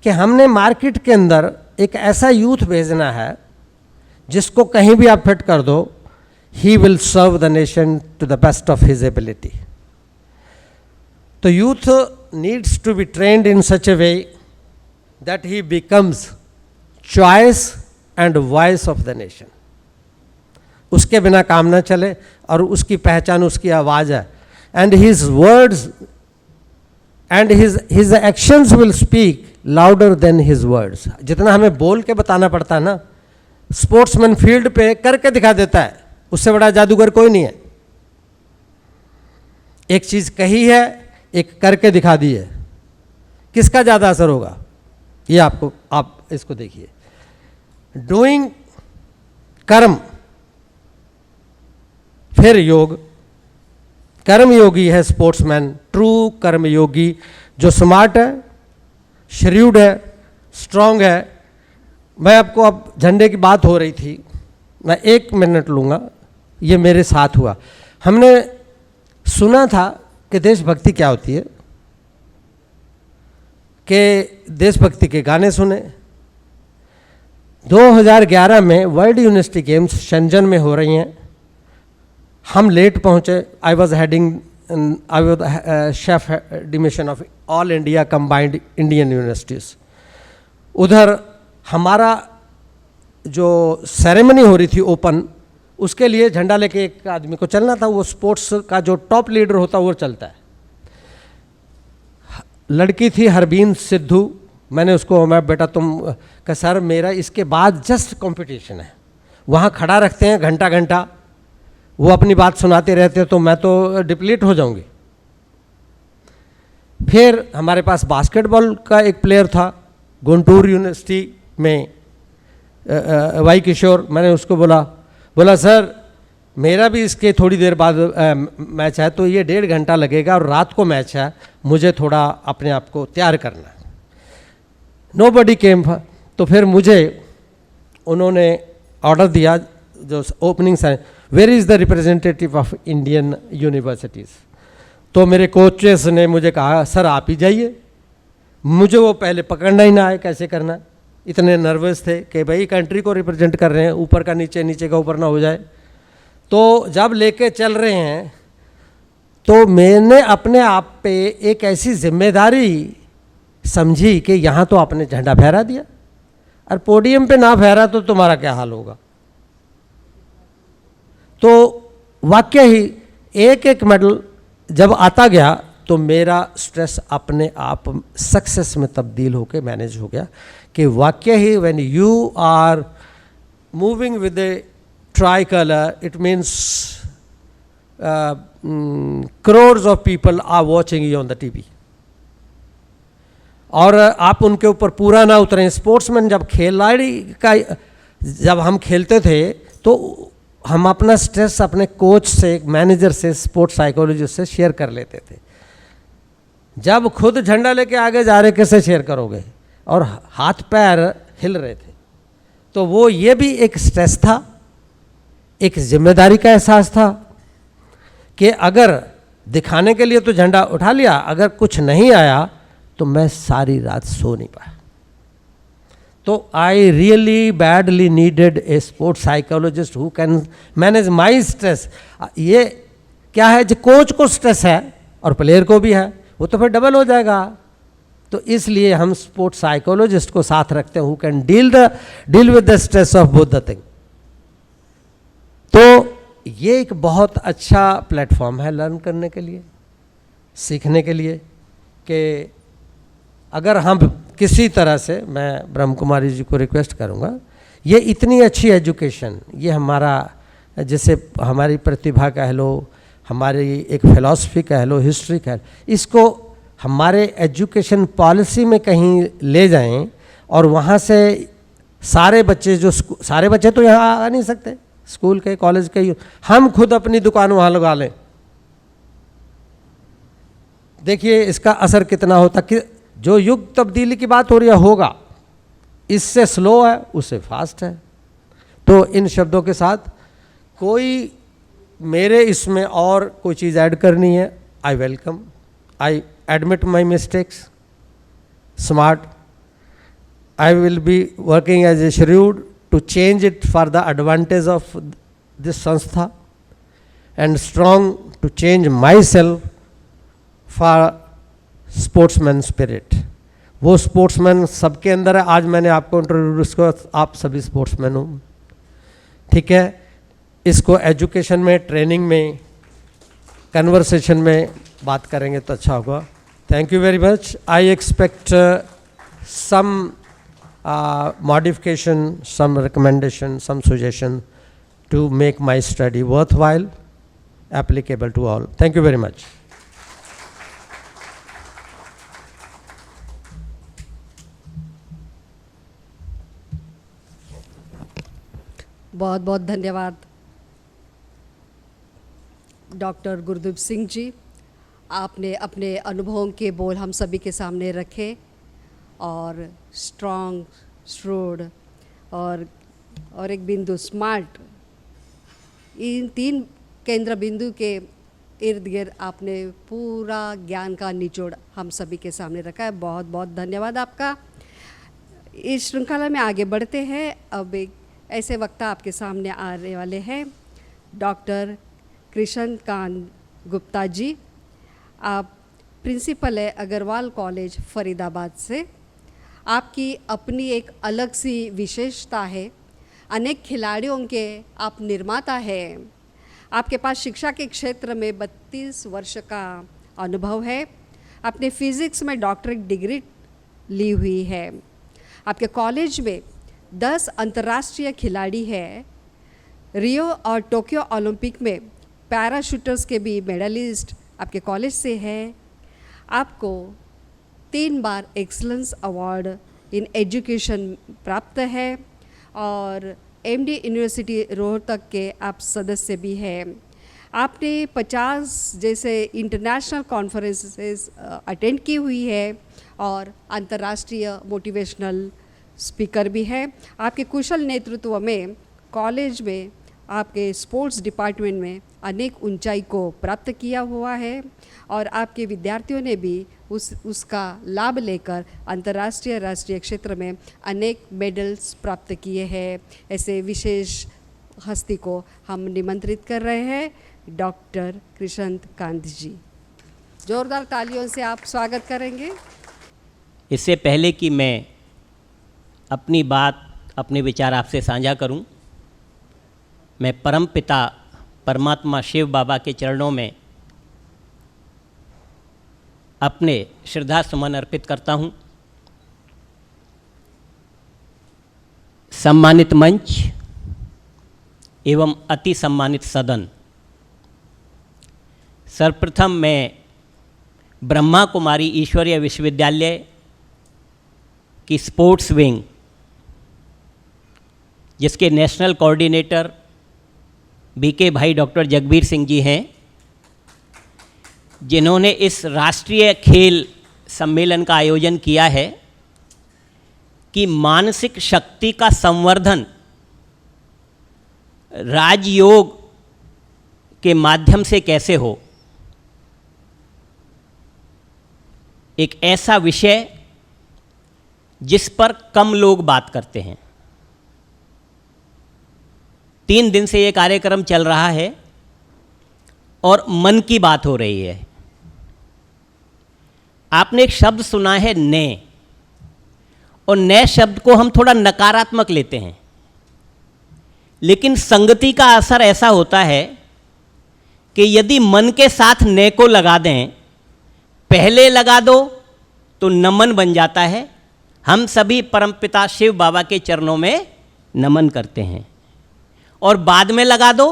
कि हमने मार्केट के अंदर एक ऐसा यूथ भेजना है जिसको कहीं भी आप फिट कर दो, he will serve the nation to the best of his ability. तो youth needs to be trained in such a way that he becomes choice and voice of the nation. उसके बिना काम ना चले, और उसकी पहचान उसकी आवाज़ है। And his words and his actions will speak louder than his words. जितना हमें बोल के बताना पड़ता है ना, स्पोर्ट्समैन फील्ड पे करके दिखा देता है, उससे बड़ा जादूगर कोई नहीं है। एक चीज़ कही है, एक करके दिखा दी है, किसका ज़्यादा असर होगा ये आपको, आप इसको देखिए। डूइंग, कर्म, फिर योग। कर्म योगी है स्पोर्ट्समैन, ट्रू कर्म योगी, जो स्मार्ट है, श्रीव्ड है, स्ट्रांग है। मैं आपको, अब झंडे की बात हो रही थी, मैं 1 मिनट लूँगा, ये मेरे साथ हुआ। हमने सुना था कि देशभक्ति क्या होती है, कि देशभक्ति के गाने सुने। 2011 में वर्ल्ड यूनिवर्सिटी गेम्स शेंजन में हो रही हैं। हम लेट पहुँचे। I was chef de mission of all India combined Indian universities. उधर हमारा जो सेरेमनी हो रही थी ओपन, उसके लिए झंडा लेके एक आदमी को चलना था। वो स्पोर्ट्स का जो टॉप लीडर होता है वो चलता है। लड़की थी हरबीन सिद्धू, मैंने उसको, मैं बेटा तुम का सर मेरा इसके बाद जस्ट कंपटीशन है, वहाँ खड़ा रखते हैं घंटा घंटा, वो अपनी बात सुनाते रहते तो मैं तो डिप्लीट हो जाऊंगी। फिर हमारे पास बास्केटबॉल का एक प्लेयर था गुंटूर यूनिवर्सिटी में, वाई किशोर, मैंने उसको बोला सर मेरा भी इसके थोड़ी देर बाद मैच है, तो ये 1.5 घंटा लगेगा और रात को मैच है, मुझे थोड़ा अपने आप को तैयार करना है। Nobody came. तो फिर मुझे उन्होंने ऑर्डर दिया जो ओपनिंग से, where is the representative of Indian universities. तो मेरे कोचेस ने मुझे कहा सर आप ही जाइए। मुझे वो पहले पकड़ना ही ना आए कैसे करना, इतने नर्वस थे कि भाई कंट्री को रिप्रेजेंट कर रहे हैं, ऊपर का नीचे, नीचे का ऊपर ना हो जाए। तो जब लेके चल रहे हैं तो मैंने अपने आप पे एक ऐसी जिम्मेदारी समझी कि यहाँ तो आपने झंडा फहरा दिया और पोडियम पे ना फहरा तो तुम्हारा क्या हाल होगा। तो वाकई ही एक एक मेडल जब आता गया तो मेरा स्ट्रेस अपने आप सक्सेस में तब्दील होकर मैनेज हो गया कि वाकई ही when you are moving with a tricolour it means crores of people are watching you on the TV। और आप उनके ऊपर पूरा ना उतरें। स्पोर्ट्समैन जब खिलाड़ी का, जब हम खेलते थे तो हम अपना स्ट्रेस अपने कोच से, मैनेजर से, स्पोर्ट्स साइकोलॉजिस्ट से शेयर कर लेते थे। जब खुद झंडा लेके आगे जा रहे कैसे शेयर करोगे, और हाथ पैर हिल रहे थे। तो वो ये भी एक स्ट्रेस था, एक जिम्मेदारी का एहसास था कि अगर दिखाने के लिए तो झंडा उठा लिया, अगर कुछ नहीं आया तो मैं सारी रात सो नहीं पाया। तो I really badly needed A sports psychologist who can manage my stress. ये क्या है, जो कोच को स्ट्रेस है और प्लेयर को भी है, वो तो फिर डबल हो जाएगा। तो इसलिए हम स्पोर्ट्स साइकोलॉजिस्ट को साथ रखते हैं who can deal with the stress of both the thing. तो ये एक बहुत अच्छा प्लेटफॉर्म है लर्न करने के लिए, सीखने के लिए, कि अगर हम किसी तरह से, मैं ब्रह्म कुमारी जी को रिक्वेस्ट करूँगा, ये इतनी अच्छी एजुकेशन, ये हमारा जैसे हमारी प्रतिभा कह लो, हमारी एक फिलॉसफी कह लो, हिस्ट्री कह लो, इसको हमारे एजुकेशन पॉलिसी में कहीं ले जाएं और वहाँ से सारे बच्चे, जो सारे बच्चे तो यहाँ आ नहीं सकते, स्कूल के, कॉलेज के, हम खुद अपनी दुकान वहाँ लगा लें। देखिए इसका असर कितना होता, कि जो युग तब्दीली की बात हो रही है, होगा, इससे स्लो है उससे फास्ट है। तो इन शब्दों के साथ कोई मेरे इसमें और कोई चीज़ ऐड करनी है, I welcome, I admit my mistakes, smart, I will be working as a shrewd to change it for the advantage of this संस्था, and strong to change myself for sportsman spirit. वो स्पोर्ट्समैन सबके अंदर है। आज मैंने आपको इंट्रोड्यूस किया, आप सभी स्पोर्ट्समैन हो, ठीक है। इसको एजुकेशन में, ट्रेनिंग में, कन्वर्सेशन में बात करेंगे तो अच्छा होगा। Thank you very much. I expect some modification, some recommendation, some suggestion to make my study worthwhile, applicable to all. Thank you very much. बहुत बहुत धन्यवाद डॉक्टर गुरदीप सिंह जी। आपने अपने अनुभवों के बोल हम सभी के सामने रखे और स्ट्रॉन्ग, श्रूड और एक बिंदु स्मार्ट, इन 3 केंद्र बिंदु के इर्द गिर्द आपने पूरा ज्ञान का निचोड़ हम सभी के सामने रखा है। बहुत बहुत धन्यवाद आपका। इस श्रृंखला में आगे बढ़ते हैं। अब एक ऐसे वक्ता आपके सामने आने वाले हैं, डॉक्टर कृष्णकांत गुप्ता जी। आप प्रिंसिपल है अग्रवाल कॉलेज फरीदाबाद से। आपकी अपनी एक अलग सी विशेषता है, अनेक खिलाड़ियों के आप निर्माता हैं। आपके पास शिक्षा के क्षेत्र में 32 वर्ष का अनुभव है। आपने फिजिक्स में डॉक्टरेट डिग्री ली हुई है। आपके कॉलेज में 10 अंतर्राष्ट्रीय खिलाड़ी हैं। रियो और टोक्यो ओलंपिक में पैराशूटर्स के भी मेडलिस्ट आपके कॉलेज से है। आपको 3 बार एक्सीलेंस अवार्ड इन एजुकेशन प्राप्त है और एमडी यूनिवर्सिटी रोहतक के आप सदस्य भी हैं। आपने 50 जैसे इंटरनेशनल कॉन्फ्रेंसेस अटेंड की हुई है और अंतर्राष्ट्रीय मोटिवेशनल स्पीकर भी है। आपके कुशल नेतृत्व में कॉलेज में आपके स्पोर्ट्स डिपार्टमेंट में अनेक ऊंचाई को प्राप्त किया हुआ है और आपके विद्यार्थियों ने भी उसका लाभ लेकर अंतर्राष्ट्रीय राष्ट्रीय क्षेत्र में अनेक मेडल्स प्राप्त किए हैं। ऐसे विशेष हस्ती को हम निमंत्रित कर रहे हैं, डॉक्टर कृष्णत कांत जी। जोरदार तालियों से आप स्वागत करेंगे। इससे पहले कि मैं अपनी बात, अपने विचार आपसे साझा करूं, मैं परम पिता परमात्मा शिव बाबा के चरणों में अपने श्रद्धा सुमन अर्पित करता हूं। सम्मानित मंच एवं अति सम्मानित सदन, सर्वप्रथम मैं ब्रह्मा कुमारी ईश्वरीय विश्वविद्यालय की स्पोर्ट्स विंग, जिसके नेशनल कोऑर्डिनेटर बीके भाई डॉक्टर जगबीर सिंह जी हैं, जिन्होंने इस राष्ट्रीय खेल सम्मेलन का आयोजन किया है कि मानसिक शक्ति का संवर्धन राजयोग के माध्यम से कैसे हो, एक ऐसा विषय जिस पर कम लोग बात करते हैं। 3 दिन से ये कार्यक्रम चल रहा है और मन की बात हो रही है। आपने एक शब्द सुना है ने, और नए शब्द को हम थोड़ा नकारात्मक लेते हैं, लेकिन संगति का असर ऐसा होता है कि यदि मन के साथ ने को लगा दें, पहले लगा दो तो नमन बन जाता है। हम सभी परमपिता शिव बाबा के चरणों में नमन करते हैं, और बाद में लगा दो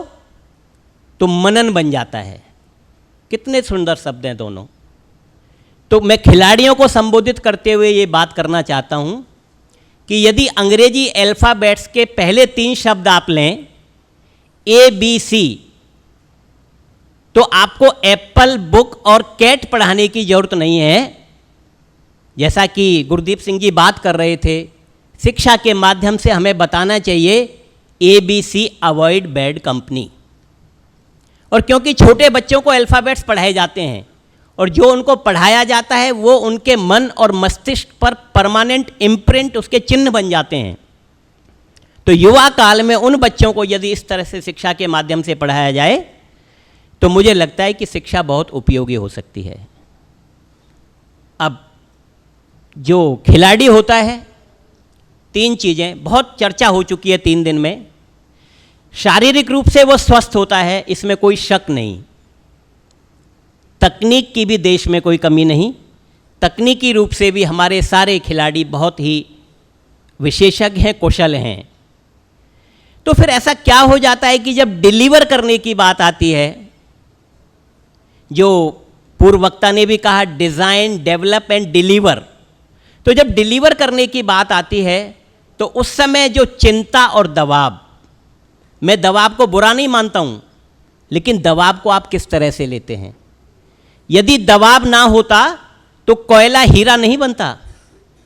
तो मनन बन जाता है। कितने सुंदर शब्द हैं दोनों। तो मैं खिलाड़ियों को संबोधित करते हुए ये बात करना चाहता हूँ कि यदि अंग्रेजी अल्फ़ाबेट्स के पहले 3 शब्द आप लें, ABC, तो आपको एप्पल, बुक और कैट पढ़ाने की ज़रूरत नहीं है। जैसा कि गुरदीप सिंह जी बात कर रहे थे, शिक्षा के माध्यम से हमें बताना चाहिए ABC अवॉइड बैड कंपनी। और क्योंकि छोटे बच्चों को अल्फ़ाबेट्स पढ़ाए जाते हैं और जो उनको पढ़ाया जाता है वो उनके मन और मस्तिष्क पर परमानेंट इम्प्रिंट, उसके चिन्ह बन जाते हैं। तो युवा काल में उन बच्चों को यदि इस तरह से शिक्षा के माध्यम से पढ़ाया जाए तो मुझे लगता है कि शिक्षा बहुत उपयोगी हो सकती है। अब जो खिलाड़ी होता है, 3 चीज़ें बहुत चर्चा हो चुकी है 3 दिन में। शारीरिक रूप से वो स्वस्थ होता है, इसमें कोई शक नहीं। तकनीक की भी देश में कोई कमी नहीं। तकनीकी रूप से भी हमारे सारे खिलाड़ी बहुत ही विशेषज्ञ हैं, कुशल हैं। तो फिर ऐसा क्या हो जाता है कि जब डिलीवर करने की बात आती है, जो पूर्व वक्ता ने भी कहा, डिज़ाइन, डेवलप एंड डिलीवर, तो जब डिलीवर करने की बात आती है तो उस समय जो चिंता और दबाव, मैं दबाव को बुरा नहीं मानता हूँ, लेकिन दबाव को आप किस तरह से लेते हैं। यदि दबाव ना होता तो कोयला हीरा नहीं बनता।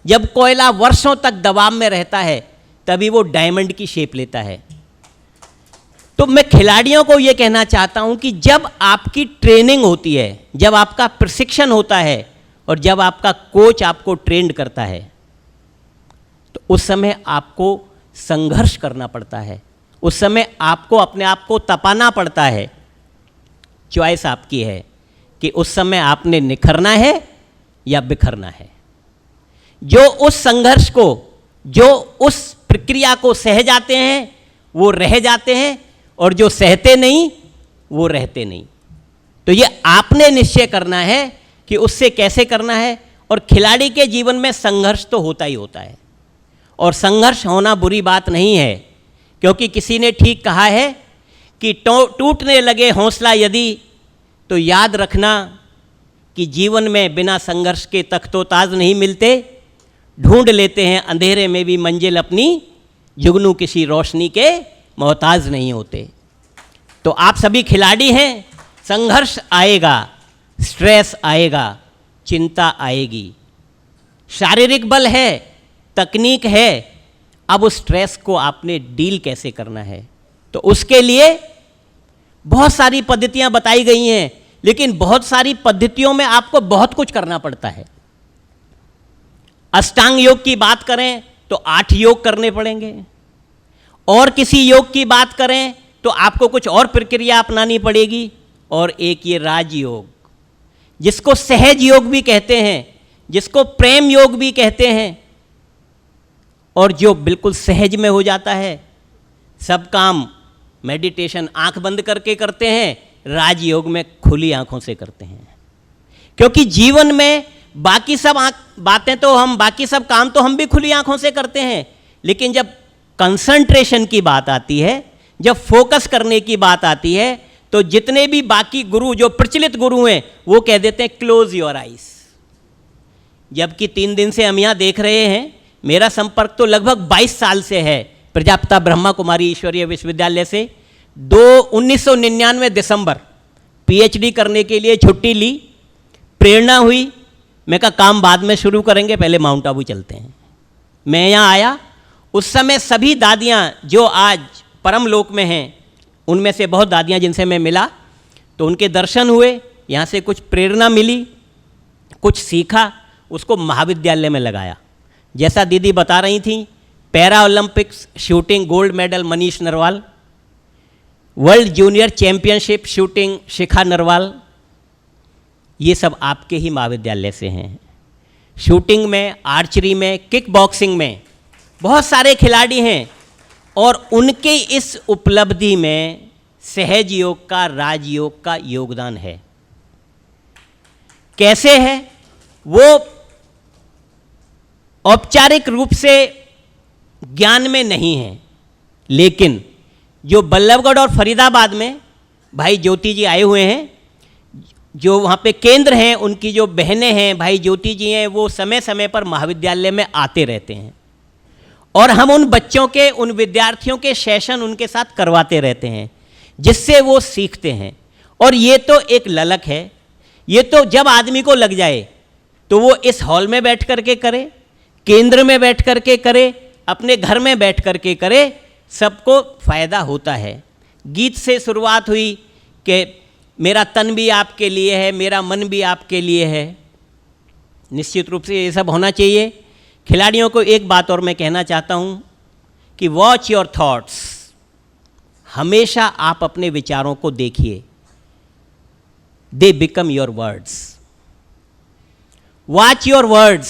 जब कोयला वर्षों तक दबाव में रहता है तभी वो डायमंड की शेप लेता है। तो मैं खिलाड़ियों को ये कहना चाहता हूँ कि जब आपकी ट्रेनिंग होती है, जब आपका प्रशिक्षण होता है और जब आपका कोच आपको ट्रेंड करता है, तो उस समय आपको संघर्ष करना पड़ता है, उस समय आपको अपने आप को तपाना पड़ता है। चॉइस आपकी है कि उस समय आपने निखरना है या बिखरना है। जो उस संघर्ष को, जो उस प्रक्रिया को सह जाते हैं वो रह जाते हैं, और जो सहते नहीं वो रहते नहीं। तो ये आपने निश्चय करना है कि उससे कैसे करना है। और खिलाड़ी के जीवन में संघर्ष तो होता ही होता है, और संघर्ष होना बुरी बात नहीं है, क्योंकि किसी ने ठीक कहा है कि टूटने लगे हौसला यदि, तो याद रखना कि जीवन में बिना संघर्ष के तख्तोताज नहीं मिलते, ढूंढ लेते हैं अंधेरे में भी मंजिल अपनी, जुगनू किसी रोशनी के मोहताज नहीं होते। तो आप सभी खिलाड़ी हैं, संघर्ष आएगा, स्ट्रेस आएगा, चिंता आएगी, शारीरिक बल है, तकनीक है, अब उस स्ट्रेस को आपने डील कैसे करना है। तो उसके लिए बहुत सारी पद्धतियां बताई गई हैं, लेकिन बहुत सारी पद्धतियों में आपको बहुत कुछ करना पड़ता है। अष्टांग योग की बात करें तो 8 योग करने पड़ेंगे, और किसी योग की बात करें तो आपको कुछ और प्रक्रिया अपनानी पड़ेगी। और एक ये राजयोग, जिसको सहज योग भी कहते हैं, जिसको प्रेम योग भी कहते हैं, और जो बिल्कुल सहज में हो जाता है, सब काम मेडिटेशन आंख बंद करके करते हैं, राजयोग में खुली आंखों से करते हैं। क्योंकि जीवन में बाकी सब बातें तो हम, बाकी सब काम तो हम भी खुली आंखों से करते हैं, लेकिन जब कंसंट्रेशन की बात आती है, जब फोकस करने की बात आती है, तो जितने भी बाकी गुरु, जो प्रचलित गुरु हैं, वो कह देते हैं क्लोज योर आइज। जबकि 3 दिन से हम यहाँ देख रहे हैं, मेरा संपर्क तो लगभग 22 साल से है प्रजापिता ब्रह्मा कुमारी ईश्वरीय विश्वविद्यालय से। 1999 दिसंबर पीएचडी करने के लिए छुट्टी ली, प्रेरणा हुई, मैं कहा काम बाद में शुरू करेंगे, पहले माउंट आबू चलते हैं। मैं यहाँ आया, उस समय सभी दादियाँ जो आज परम लोक में हैं, उनमें से बहुत दादियाँ जिनसे मैं मिला, तो उनके दर्शन हुए, यहाँ से कुछ प्रेरणा मिली, कुछ सीखा, उसको महाविद्यालय में लगाया। जैसा दीदी बता रही थी, para Olympics shooting gold medal Manish Narwal, world junior championship shooting Shikha Narwal, ये सब आपके ही महाविद्यालय से हैं। शूटिंग में, आर्चरी में, किक बॉक्सिंग में बहुत सारे खिलाड़ी हैं, और उनके इस उपलब्धि में सहज योग का, राजयोग का योगदान है। कैसे है वो? औपचारिक रूप से ज्ञान में नहीं है, लेकिन जो बल्लभगढ़ और फरीदाबाद में भाई ज्योति जी आए हुए हैं, जो वहाँ पे केंद्र हैं, उनकी जो बहनें हैं, भाई ज्योति जी हैं, वो समय समय पर महाविद्यालय में आते रहते हैं, और हम उन बच्चों के, उन विद्यार्थियों के सेशन उनके साथ करवाते रहते हैं, जिससे वो सीखते हैं। और ये तो एक ललक है, ये तो जब आदमी को लग जाए तो वो इस हॉल में बैठ करके करे, केंद्र में बैठ करके करे, अपने घर में बैठ करके करे, सबको फायदा होता है। गीत से शुरुआत हुई कि मेरा तन भी आपके लिए है, मेरा मन भी आपके लिए है। निश्चित रूप से ये सब होना चाहिए। खिलाड़ियों को एक बात और मैं कहना चाहता हूँ कि वॉच योर थॉट्स, हमेशा आप अपने विचारों को देखिए, they become your words. Watch your words,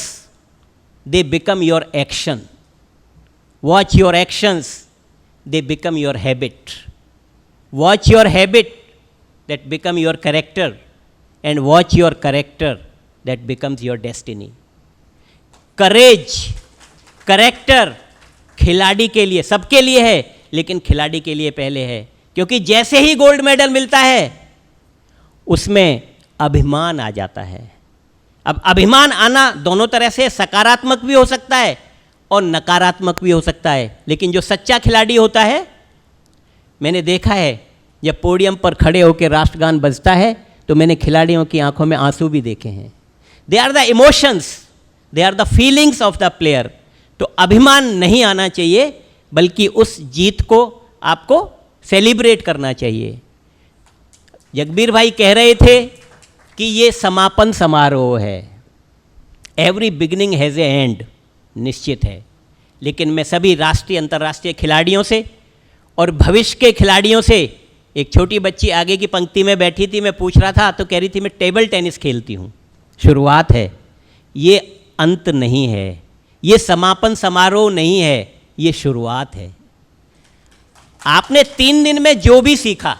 they become your action. Watch your actions, they become your habit. Watch your habit, that become your character, and watch your character, that becomes your destiny. Courage, character खिलाड़ी के लिए, सबके लिए है, लेकिन खिलाड़ी के लिए पहले है, क्योंकि जैसे ही गोल्ड मेडल मिलता है उसमें अभिमान आ जाता है। अब अभिमान आना दोनों तरह से, सकारात्मक भी हो सकता है और नकारात्मक भी हो सकता है, लेकिन जो सच्चा खिलाड़ी होता है, मैंने देखा है जब पोडियम पर खड़े होकर राष्ट्रगान बजता है तो मैंने खिलाड़ियों की आंखों में आंसू भी देखे हैं। They are the emotions, they are the feelings of the player. तो अभिमान नहीं आना चाहिए, बल्कि उस जीत को आपको सेलिब्रेट करना चाहिए। जगबीर भाई कह रहे थे कि ये समापन समारोह है, every beginning has A and. निश्चित है, लेकिन मैं सभी राष्ट्रीय अंतर्राष्ट्रीय खिलाड़ियों से और भविष्य के खिलाड़ियों से, एक छोटी बच्ची आगे की पंक्ति में बैठी थी, मैं पूछ रहा था तो कह रही थी मैं टेबल टेनिस खेलती हूँ। शुरुआत है, ये अंत नहीं है, ये समापन समारोह नहीं है, ये शुरुआत है। आपने 3 दिन में जो भी सीखा,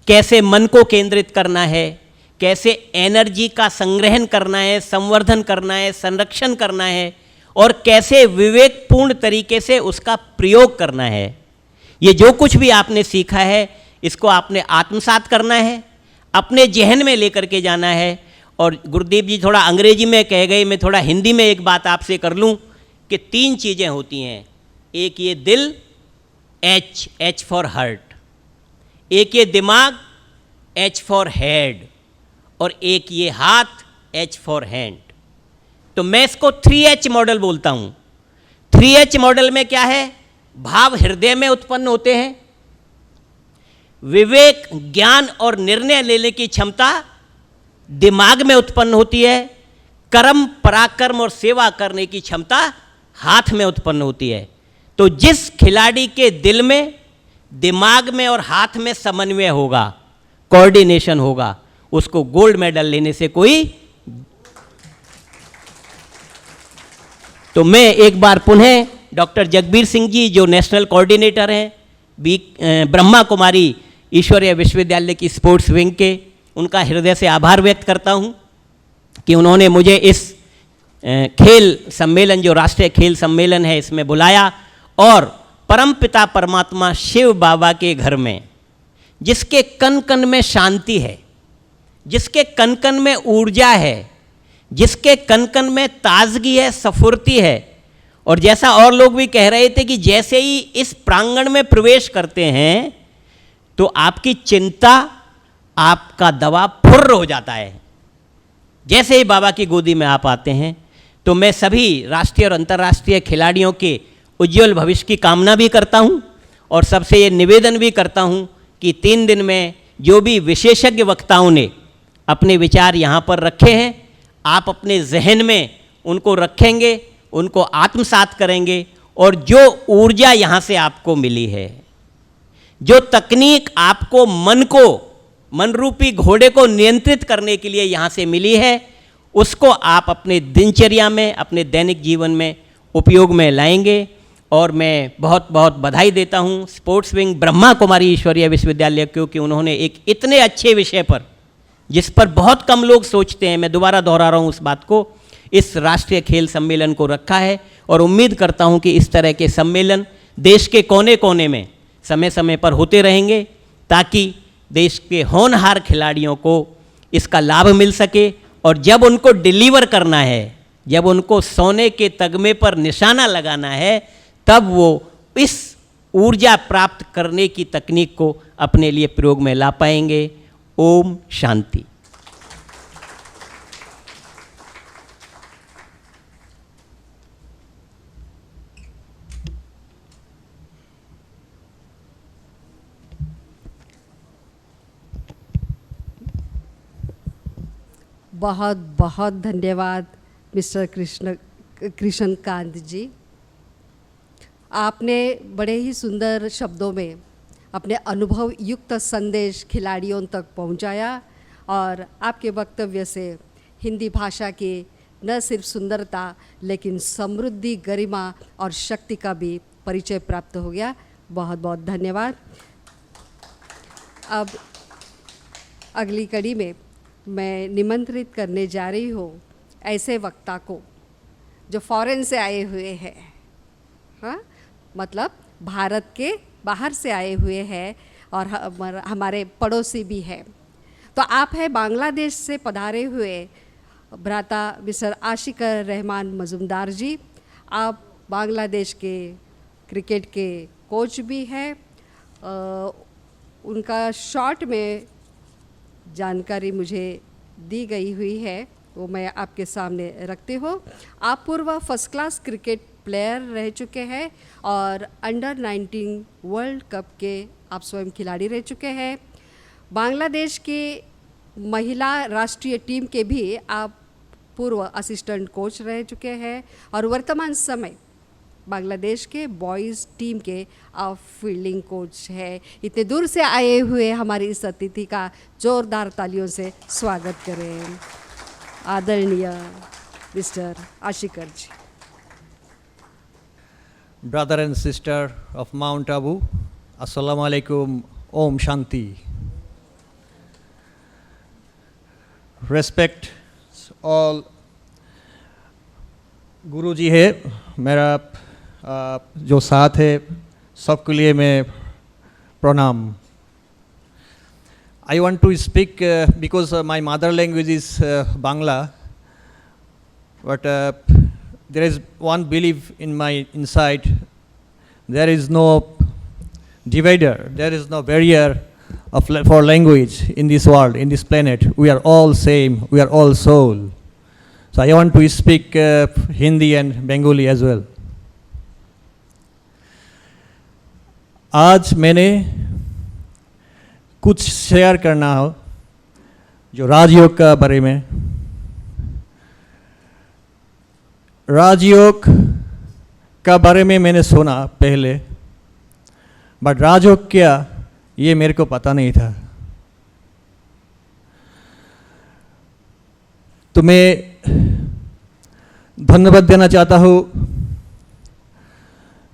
कैसे मन को केंद्रित करना है, कैसे एनर्जी का संग्रहण करना है, संवर्धन करना है, संरक्षण करना है और कैसे विवेकपूर्ण तरीके से उसका प्रयोग करना है। ये जो कुछ भी आपने सीखा है इसको आपने आत्मसात करना है, अपने जहन में लेकर के जाना है। और गुरुदेव जी थोड़ा अंग्रेजी में कह गए, मैं थोड़ा हिंदी में एक बात आपसे कर लूँ कि 3 चीज़ें होती हैं। एक ये दिल, H फॉर हार्ट, एक ये दिमाग, H फॉर हेड, और एक ये हाथ, H फॉर हैंड। तो मैं इसको 3H मॉडल बोलता हूँ। 3H मॉडल में क्या है? भाव हृदय में उत्पन्न होते हैं, विवेक, ज्ञान और निर्णय लेने की क्षमता दिमाग में उत्पन्न होती है, कर्म, पराक्रम और सेवा करने की क्षमता हाथ में उत्पन्न होती है। तो जिस खिलाड़ी के दिल में, दिमाग में और हाथ में समन्वय होगा, कोऑर्डिनेशन होगा, उसको गोल्ड मेडल लेने से कोई। तो मैं एक बार पुनः डॉक्टर जगबीर सिंह जी जो नेशनल कोऑर्डिनेटर हैं ब्रह्मा कुमारी ईश्वरीय विश्वविद्यालय की स्पोर्ट्स विंग के, उनका हृदय से आभार व्यक्त करता हूं कि उन्होंने मुझे इस खेल सम्मेलन, जो राष्ट्रीय खेल सम्मेलन है, इसमें बुलाया। और परमपिता परमात्मा शिव बाबा के घर में, जिसके कन कन में शांति है, जिसके कन कन में ऊर्जा है, जिसके कन कन में ताजगी है, सफुर्ती है, और जैसा और लोग भी कह रहे थे कि जैसे ही इस प्रांगण में प्रवेश करते हैं तो आपकी चिंता, आपका दबाव फुर्र हो जाता है। जैसे ही बाबा की गोदी में आप आते हैं, तो मैं सभी राष्ट्रीय और अंतर्राष्ट्रीय खिलाड़ियों के उज्जवल भविष्य की कामना भी करता हूं और सबसे ये निवेदन भी करता हूं कि 3 दिन में जो भी विशेषज्ञ वक्ताओं ने अपने विचार यहाँ पर रखे हैं, आप अपने जहन में उनको रखेंगे, उनको आत्मसात करेंगे, और जो ऊर्जा यहाँ से आपको मिली है, जो तकनीक आपको मन रूपी घोड़े को नियंत्रित करने के लिए यहाँ से मिली है, उसको आप अपने दिनचर्या में, अपने दैनिक जीवन में उपयोग में लाएंगे। और मैं बहुत बहुत बधाई देता हूँ स्पोर्ट्स विंग ब्रह्मा कुमारी ईश्वरीय विश्वविद्यालय, क्योंकि उन्होंने एक इतने अच्छे विषय पर, जिस पर बहुत कम लोग सोचते हैं, मैं दोबारा दोहरा रहा हूँ उस बात को, इस राष्ट्रीय खेल सम्मेलन को रखा है। और उम्मीद करता हूँ कि इस तरह के सम्मेलन देश के कोने कोने में समय समय पर होते रहेंगे, ताकि देश के होनहार खिलाड़ियों को इसका लाभ मिल सके। और जब उनको डिलीवर करना है, जब उनको सोने के तगमे पर निशाना लगाना है, तब वो इस ऊर्जा प्राप्त करने की तकनीक को अपने लिए प्रयोग में ला पाएंगे। ओम शांति। बहुत बहुत धन्यवाद मिस्टर कृष्णकांत जी। आपने बड़े ही सुंदर शब्दों में अपने अनुभव युक्त संदेश खिलाड़ियों तक पहुंचाया, और आपके वक्तव्य से हिंदी भाषा की न सिर्फ सुंदरता लेकिन समृद्धि, गरिमा और शक्ति का भी परिचय प्राप्त हो गया। बहुत बहुत धन्यवाद। अब अगली कड़ी में मैं निमंत्रित करने जा रही हूँ ऐसे वक्ता को जो फॉरेन से आए हुए हैं, हाँ, मतलब भारत के बाहर से आए हुए हैं और हमारे पड़ोसी भी हैं। तो आप हैं बांग्लादेश से पधारे हुए भ्राता मिस्टर आशिकर रहमान मजुमदार जी। आप बांग्लादेश के क्रिकेट के कोच भी हैं। उनका शॉर्ट में जानकारी मुझे दी गई हुई है, वो मैं आपके सामने रखती हूँ। आप पूर्व फर्स्ट क्लास क्रिकेट प्लेयर रह चुके हैं और अंडर 19 वर्ल्ड कप के आप स्वयं खिलाड़ी रह चुके हैं। बांग्लादेश की महिला राष्ट्रीय टीम के भी आप पूर्व असिस्टेंट कोच रह चुके हैं और वर्तमान समय बांग्लादेश के बॉयज़ टीम के आप फील्डिंग कोच है। इतने दूर से आए हुए हमारी इस अतिथि का जोरदार तालियों से स्वागत करें। आदरणीय mister Ashikar ji. Brother and sister of Mount Abu, Assalamu alaikum, Om Shanti. respect all गुरु जी है, मेरा जो साथ है सबके लिए मैं प्रणाम. I want to speak because my mother language is Bangla, but there is one belief in my inside. There is no divider, there is no barrier for language in this world, in this planet. We are all same, we are all soul. So I want to speak Hindi and Bengali as well. आज मैंने कुछ शेयर करना हो जो राजयोग का बारे में. राजयोग का बारे में मैंने सुना पहले, बट राजयोग क्या ये मेरे को पता नहीं था. तो मैं धन्यवाद देना चाहता हूँ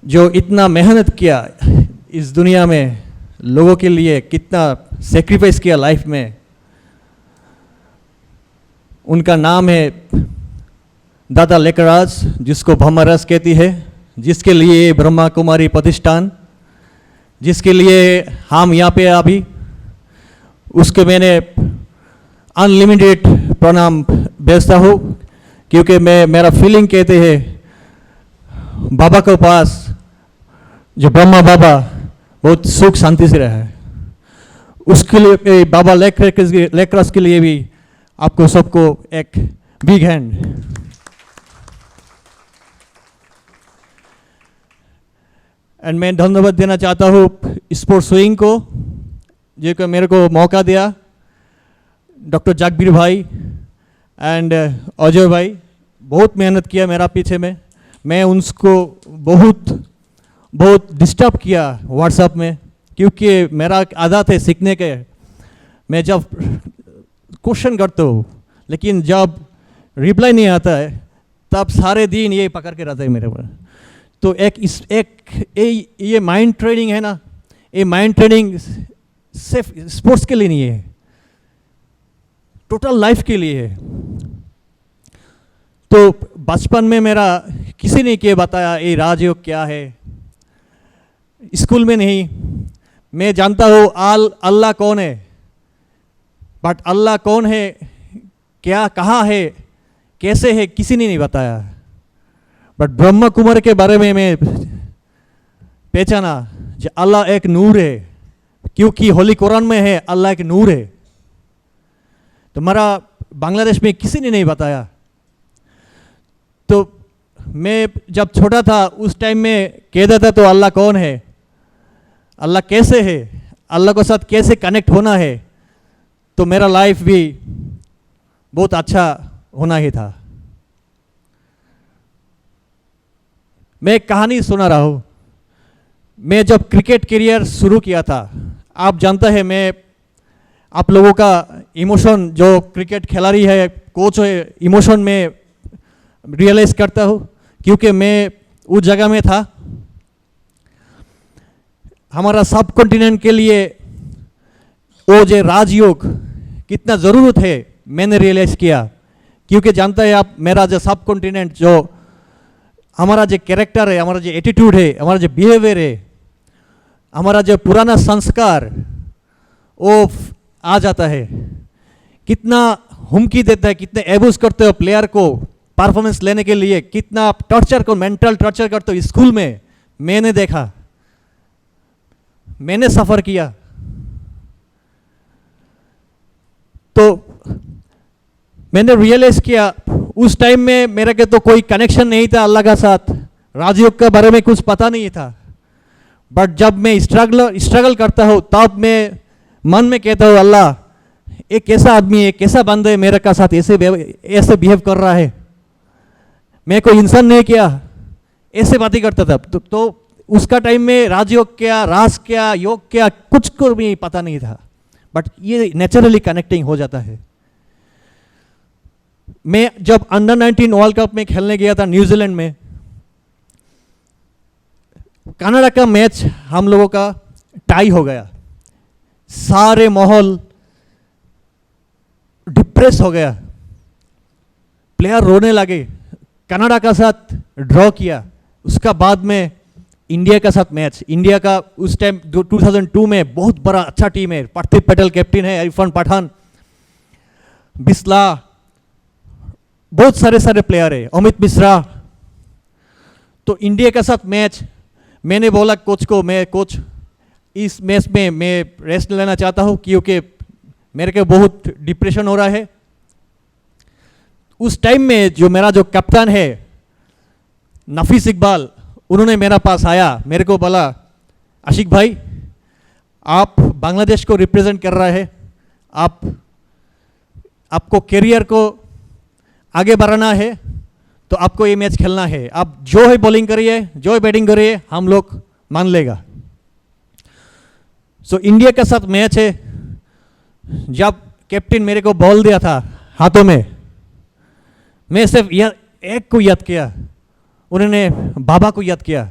जो इतना मेहनत किया इस दुनिया में, लोगों के लिए कितना सेक्रीफाइस किया लाइफ में. उनका नाम है दादा लेखराज, जिसको ब्रह्मरस कहती है, जिसके लिए ब्रह्मा कुमारी प्रतिष्ठान, जिसके लिए हम यहाँ पे अभी, उसके मैंने अनलिमिटेड प्रणाम भेजता हूँ. क्योंकि मेरा फीलिंग कहते हैं बाबा के पास जो ब्रह्मा बाबा बहुत सुख शांति से रहा है, उसके लिए बाबा लेखराज के लिए भी आपको सबको एक बिग हैंड. एंड मैं धन्यवाद देना चाहता हूँ स्पोर्ट्स विंग को, जो मेरे को मौका दिया, डॉक्टर जगबीर भाई एंड अजय भाई. बहुत मेहनत किया मेरा पीछे में. मैं उनको बहुत डिस्टर्ब किया व्हाट्सएप में, क्योंकि मेरा आदत है सीखने के. मैं जब क्वेश्चन करता हूँ लेकिन जब रिप्लाई नहीं आता है तब सारे दिन ये पकड़ के रहता है मेरे पर. तो ये माइंड ट्रेनिंग है ना, ये माइंड ट्रेनिंग सिर्फ स्पोर्ट्स के लिए नहीं है, टोटल लाइफ के लिए है. तो बचपन में मेरा किसी ने क्या बताया ये राजयोग क्या है, स्कूल में नहीं. मैं जानता हूँ अल्लाह कौन है, बट अल्लाह कौन है, क्या कहाँ है, कैसे है, किसी ने नहीं बताया. बट ब्रह्मा कुमार के बारे में मैं पहचाना जो अल्लाह एक नूर है, क्योंकि होली कुरान में है अल्लाह एक नूर है. तो मेरा बांग्लादेश में किसी ने नहीं बताया. तो मैं जब छोटा था उस टाइम में कहता था तो अल्लाह कौन है, अल्लाह कैसे है, अल्लाह के साथ कैसे कनेक्ट होना है, तो मेरा लाइफ भी बहुत अच्छा होना ही था. मैं एक कहानी सुना रहा हूँ. मैं जब क्रिकेट करियर शुरू किया था, आप जानते हैं मैं आप लोगों का इमोशन, जो क्रिकेट खिलाड़ी है, कोच है, इमोशन में रियलाइज करता हूँ, क्योंकि मैं उस जगह में था. हमारा सब कॉन्टिनेंट के लिए वो जो राजयोग कितना ज़रूरत है मैंने रियलाइज किया. क्योंकि जानता है आप, मेरा जो सब कॉन्टिनेंट, जो हमारा जो कैरेक्टर है, हमारा जो एटीट्यूड है, हमारा जो बिहेवियर है, हमारा जो पुराना संस्कार, वो आ जाता है. कितना हुमकी देता है, कितने एब्यूज करते हो प्लेयर को परफॉर्मेंस लेने के लिए, कितना टॉर्चर को, मेंटल टॉर्चर करते हो स्कूल में. मैंने देखा, मैंने सफ़र किया. तो मैंने रियलाइज किया उस टाइम में मेरे के तो कोई कनेक्शन नहीं था अल्लाह का साथ, राजयोग के बारे में कुछ पता नहीं था. बट जब मैं स्ट्रगल करता हूँ तब मैं मन में कहता हूँ अल्लाह एक कैसा आदमी है, कैसा बंदा है, मेरे का साथ ऐसे बिहेव कर रहा है. मैं कोई इंसान नहीं किया, ऐसे बातें करता था. तो उसका टाइम में राजयोग क्या, रास क्या, योग क्या, कुछ को भी पता नहीं था. बट ये नेचुरली कनेक्टिंग हो जाता है. मैं जब अंडर 19 वर्ल्ड कप में खेलने गया था न्यूजीलैंड में, कनाडा का मैच हम लोगों का टाई हो गया. सारे माहौल डिप्रेस हो गया, प्लेयर रोने लगे, कनाडा का साथ ड्रॉ किया। उसका बाद में इंडिया का साथ मैच, इंडिया का उस टाइम 2002 में बहुत बड़ा अच्छा टीम है, पार्थिव पटेल कैप्टन है, इरफान पठान, बिस्ला, बहुत सारे प्लेयर है, अमित मिश्रा। तो इंडिया का साथ मैच, मैंने बोला कोच को, मैं कोच इस मैच में मैं रेस्ट लेना चाहता हूँ क्योंकि मेरे को बहुत डिप्रेशन हो रहा है। उस टाइम में जो मेरा जो कप्तान है नफीस इकबाल, उन्होंने मेरा पास आया, मेरे को बोला आशिक भाई आप बांग्लादेश को रिप्रेजेंट कर रहा है, आपको करियर को आगे बढ़ाना है तो आपको ये मैच खेलना है, आप जो है बॉलिंग करिए, जो है बैटिंग करिए, हम लोग मान लेगा। सो इंडिया के साथ मैच है, जब कैप्टन मेरे को बॉल दिया था हाथों में, मैं सिर्फ एक को याद किया, उन्होंने बाबा को याद किया।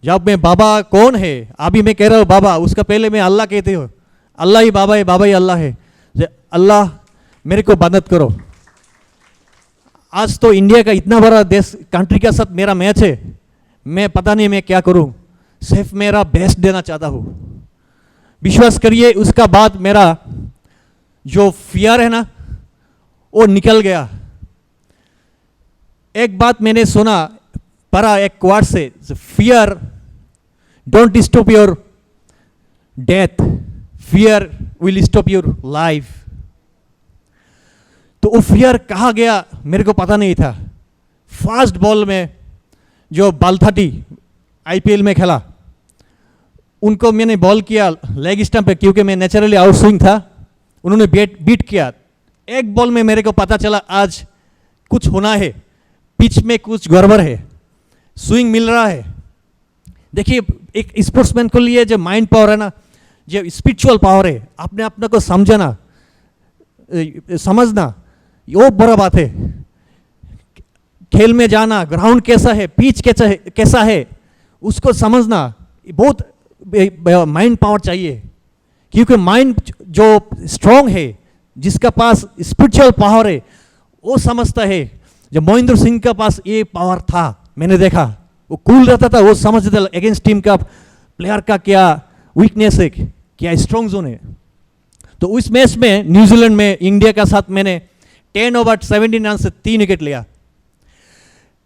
जब मैं बाबा कौन है, अभी मैं कह रहा हूँ बाबा, उसका पहले मैं अल्लाह कहती हूँ, अल्लाह ही बाबा है, बाबा ही अल्लाह है, अल्लाह मेरे को मदद करो। आज तो इंडिया का इतना बड़ा देश, कंट्री के साथ मेरा मैच है, मैं पता नहीं मैं क्या करूँ, सिर्फ मेरा बेस्ट देना चाहता हूँ। विश्वास करिए उसका बाद मेरा जो फियर है ना वो निकल गया। एक बात मैंने सुना, पढ़ा एक क्वार्ट से, fear don't stop your death, fear will stop your life. तो वो फियर कहाँ गया मेरे को पता नहीं था। फास्ट बॉल में जो बालथाटी आईपीएल में खेला, उनको मैंने बॉल किया लेग स्टंप पे, क्योंकि मैं नेचुरली आउट स्विंग था, उन्होंने बीट किया। एक बॉल में मेरे को पता चला आज कुछ होना है, पिच में कुछ गड़बड़ है, स्विंग मिल रहा है। देखिए एक स्पोर्ट्समैन को लिए जो माइंड पावर है ना, जो स्पिरिचुअल पावर है, अपने अपने को समझना, समझना, वो बड़ा बात है। खेल में जाना, ग्राउंड कैसा है, पिच कैसा है, उसको समझना, बहुत माइंड पावर चाहिए। क्योंकि माइंड जो स्ट्रांग है, जिसका पास स्पिरिचुअल पावर है, वो समझता है। जब महेंद्र सिंह के पास ये पावर था, मैंने देखा वो कूल रहता था, वो समझता था अगेंस्ट टीम का प्लेयर का क्या वीकनेस है, क्या स्ट्रांग जोन है। तो उस मैच में न्यूजीलैंड में इंडिया का साथ मैंने 10 ओवर 17 रन से 3 विकेट लिया।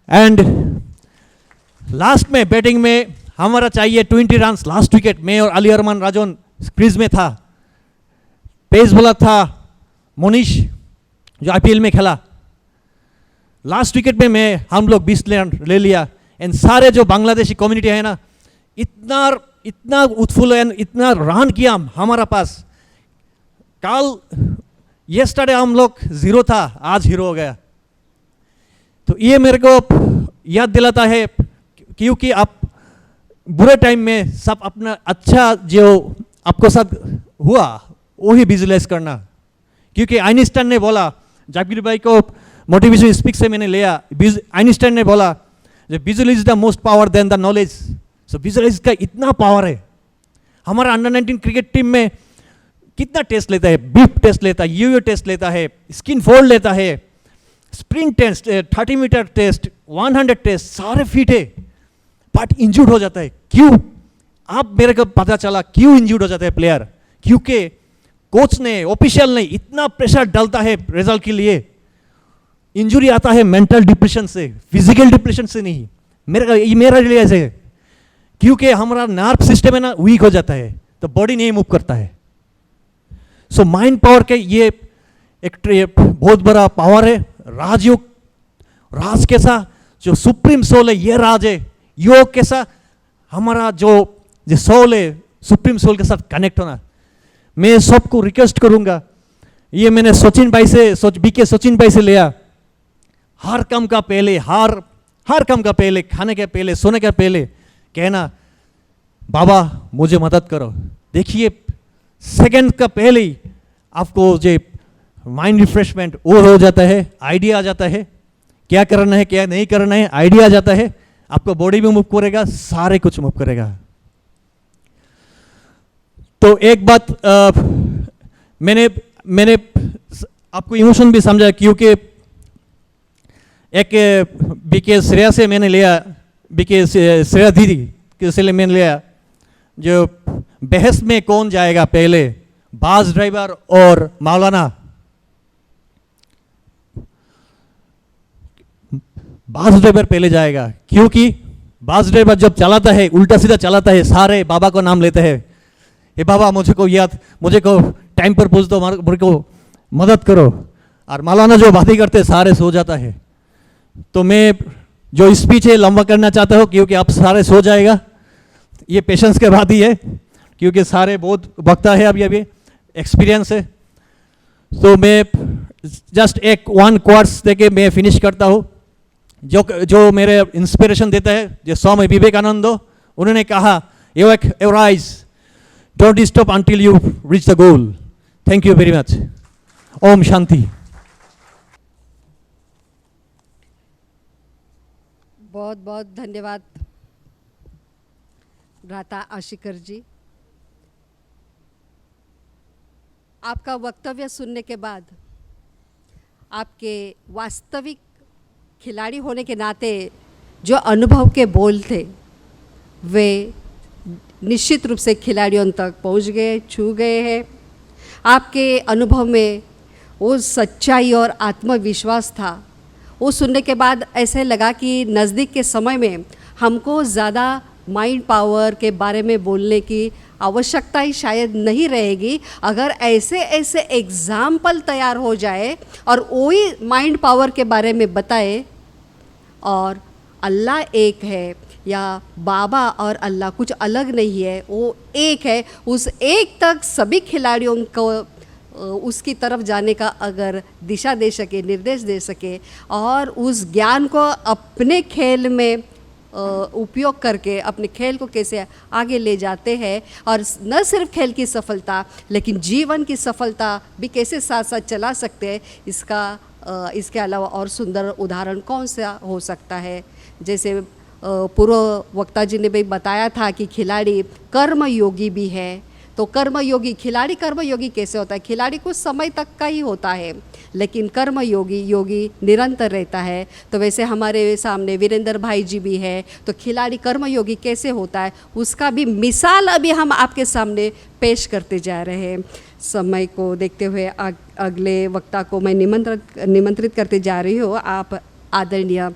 एंड लास्ट में बैटिंग में हमारा चाहिए 20 रन, लास्ट विकेट, मैं और अली अरमान राजौन क्रीज में था, पेस बॉलर था मोनिश जो आईपीएल में खेला। लास्ट विकेट में हम लोग 20 रन ले लिया। एंड सारे जो बांग्लादेशी कम्युनिटी है ना, इतना उत्फुल्ल एंड इतना रन किया हमारा पास। कल येस्टरडे हम लोग 0 था, आज हीरो हो गया। तो ये मेरे को याद दिलाता है, क्योंकि आप बुरे टाइम में सब अपना अच्छा जो आपको साथ हुआ वो ही विजुलाइज करना। क्योंकि आइंस्टाइन ने बोला, जाकिर भाई को मोटिवेशन स्पीच से मैंने लिया, आइंस्टाइन ने बोला visual is the most power then the knowledge. So visualise का इतना पावर है। हमारा अंडर 19 क्रिकेट टीम में कितना टेस्ट लेता है, बीफ टेस्ट लेता है, यूयू टेस्ट लेता है, स्किन फोल्ड लेता है, sprint test, 30 metre test, 100 test, सारे फिट है, बट इंजूर्ड हो जाता है। क्यों? आप मेरे को पता चला क्यों इंजूर्ड हो जाता है प्लेयर। क्योंकि कोच ने, ऑफिशियल ने इतना प्रेशर डालता है रिजल्ट के लिए। इंजरी आता है मेंटल डिप्रेशन से, फिजिकल डिप्रेशन से नहीं। मेरा रियलाइज है, क्योंकि हमारा नर्व सिस्टम है ना वीक हो जाता है, तो बॉडी नहीं मूव करता है। सो माइंड पावर के ये एक बहुत बड़ा पावर है। राजयोग, राज कैसा जो सुप्रीम सोल है, ये राज है। योग कैसा हमारा जो सोल है, सुप्रीम सोल के साथ कनेक्ट होना। मैं सबको रिक्वेस्ट करूंगा, ये मैंने सचिन भाई से, बीके सचिन भाई से लिया। हर काम का पहले, हर काम का पहले, खाने के पहले, सोने के पहले कहना, बाबा मुझे मदद करो। देखिए सेकंड का पहले ही आपको जो माइंड रिफ्रेशमेंट वो हो जाता है, आइडिया आ जाता है, क्या करना है क्या नहीं करना है, आइडिया आ जाता है। आपको बॉडी भी मूव करेगा, सारे कुछ मूव करेगा। तो एक बात मैंने आपको इमोशन भी समझा, क्योंकि एक बीके श्रेया से मैंने लिया, बीके श्रेया दीदी के से मैंने लिया, जो बहस में कौन जाएगा पहले, बास ड्राइवर और मौलाना। बास ड्राइवर पहले जाएगा, क्योंकि बास ड्राइवर जब चलाता है उल्टा सीधा चलाता है, सारे बाबा को नाम लेते हैं, ये बाबा मुझे को टाइम पर पूछ दो, मुझे को मदद करो। और मौलाना जो बातें करते सारे सो जाता है। तो मैं जो स्पीच है लंबा करना चाहता हूँ, क्योंकि आप सारे सो जाएगा, ये पेशेंस के बाद ही है, क्योंकि सारे बहुत वक्ता है, अभी एक्सपीरियंस है। तो मैं जस्ट एक वन क्वार्ट्स देके मैं फिनिश करता हूँ। जो मेरे इंस्पिरेशन देता है, जो स्वामी विवेकानंद, उन्होंने कहा, you rise, don't stop until you reach the goal. Thank you very much. ओम शांति। बहुत बहुत धन्यवाद भ्राता आशिकर जी। आपका वक्तव्य सुनने के बाद आपके वास्तविक खिलाड़ी होने के नाते जो अनुभव के बोल थे वे निश्चित रूप से खिलाड़ियों तक पहुंच गए, छू गए हैं। आपके अनुभव में वो सच्चाई और आत्मविश्वास था, वो सुनने के बाद ऐसे लगा कि नज़दीक के समय में हमको ज़्यादा माइंड पावर के बारे में बोलने की आवश्यकता ही शायद नहीं रहेगी, अगर ऐसे ऐसे एग्ज़ाम्पल तैयार हो जाए और वही माइंड पावर के बारे में बताए। और अल्लाह एक है या बाबा और अल्लाह कुछ अलग नहीं है, वो एक है। उस एक तक सभी खिलाड़ियों को उसकी तरफ जाने का अगर दिशा दे सके, निर्देश दे सके और उस ज्ञान को अपने खेल में उपयोग करके अपने खेल को कैसे आगे ले जाते हैं, और न सिर्फ खेल की सफलता लेकिन जीवन की सफलता भी कैसे साथ साथ चला सकते हैं, इसके अलावा और सुंदर उदाहरण कौन सा हो सकता है। जैसे पूर्व वक्ता जी ने भी बताया था कि खिलाड़ी कर्मयोगी भी है, तो कर्मयोगी खिलाड़ी कर्मयोगी कैसे होता है? खिलाड़ी कुछ समय तक का ही होता है, लेकिन कर्मयोगी निरंतर रहता है। तो वैसे हमारे सामने वीरेंद्र भाई जी भी है, तो खिलाड़ी कर्मयोगी कैसे होता है उसका भी मिसाल अभी हम आपके सामने पेश करते जा रहे हैं। समय को देखते हुए अगले वक्ता को मैं निमंत्रित करते जा रही हूँ। आप आदरणीय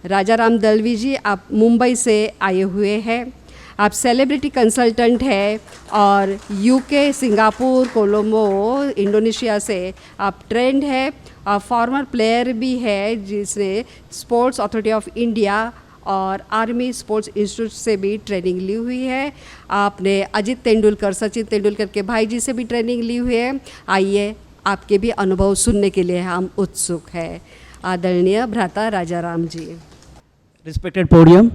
राजाराम दलवी जी, आप मुंबई से आए हुए हैं। आप सेलिब्रिटी कंसल्टेंट हैं और यूके, सिंगापुर, कोलंबो, इंडोनेशिया से आप ट्रेंड है। आप फॉर्मर प्लेयर भी है, जिसने स्पोर्ट्स अथॉरिटी ऑफ इंडिया और आर्मी स्पोर्ट्स इंस्टीट्यूट से भी ट्रेनिंग ली हुई है। आपने अजित तेंदुलकर, सचिन तेंदुलकर के भाई जी से भी ट्रेनिंग ली हुई है। आइए, आपके भी अनुभव सुनने के लिए हम उत्सुक हैं। आदरणीय भ्राता राजाराम जी। रिस्पेक्टेड पोडियम,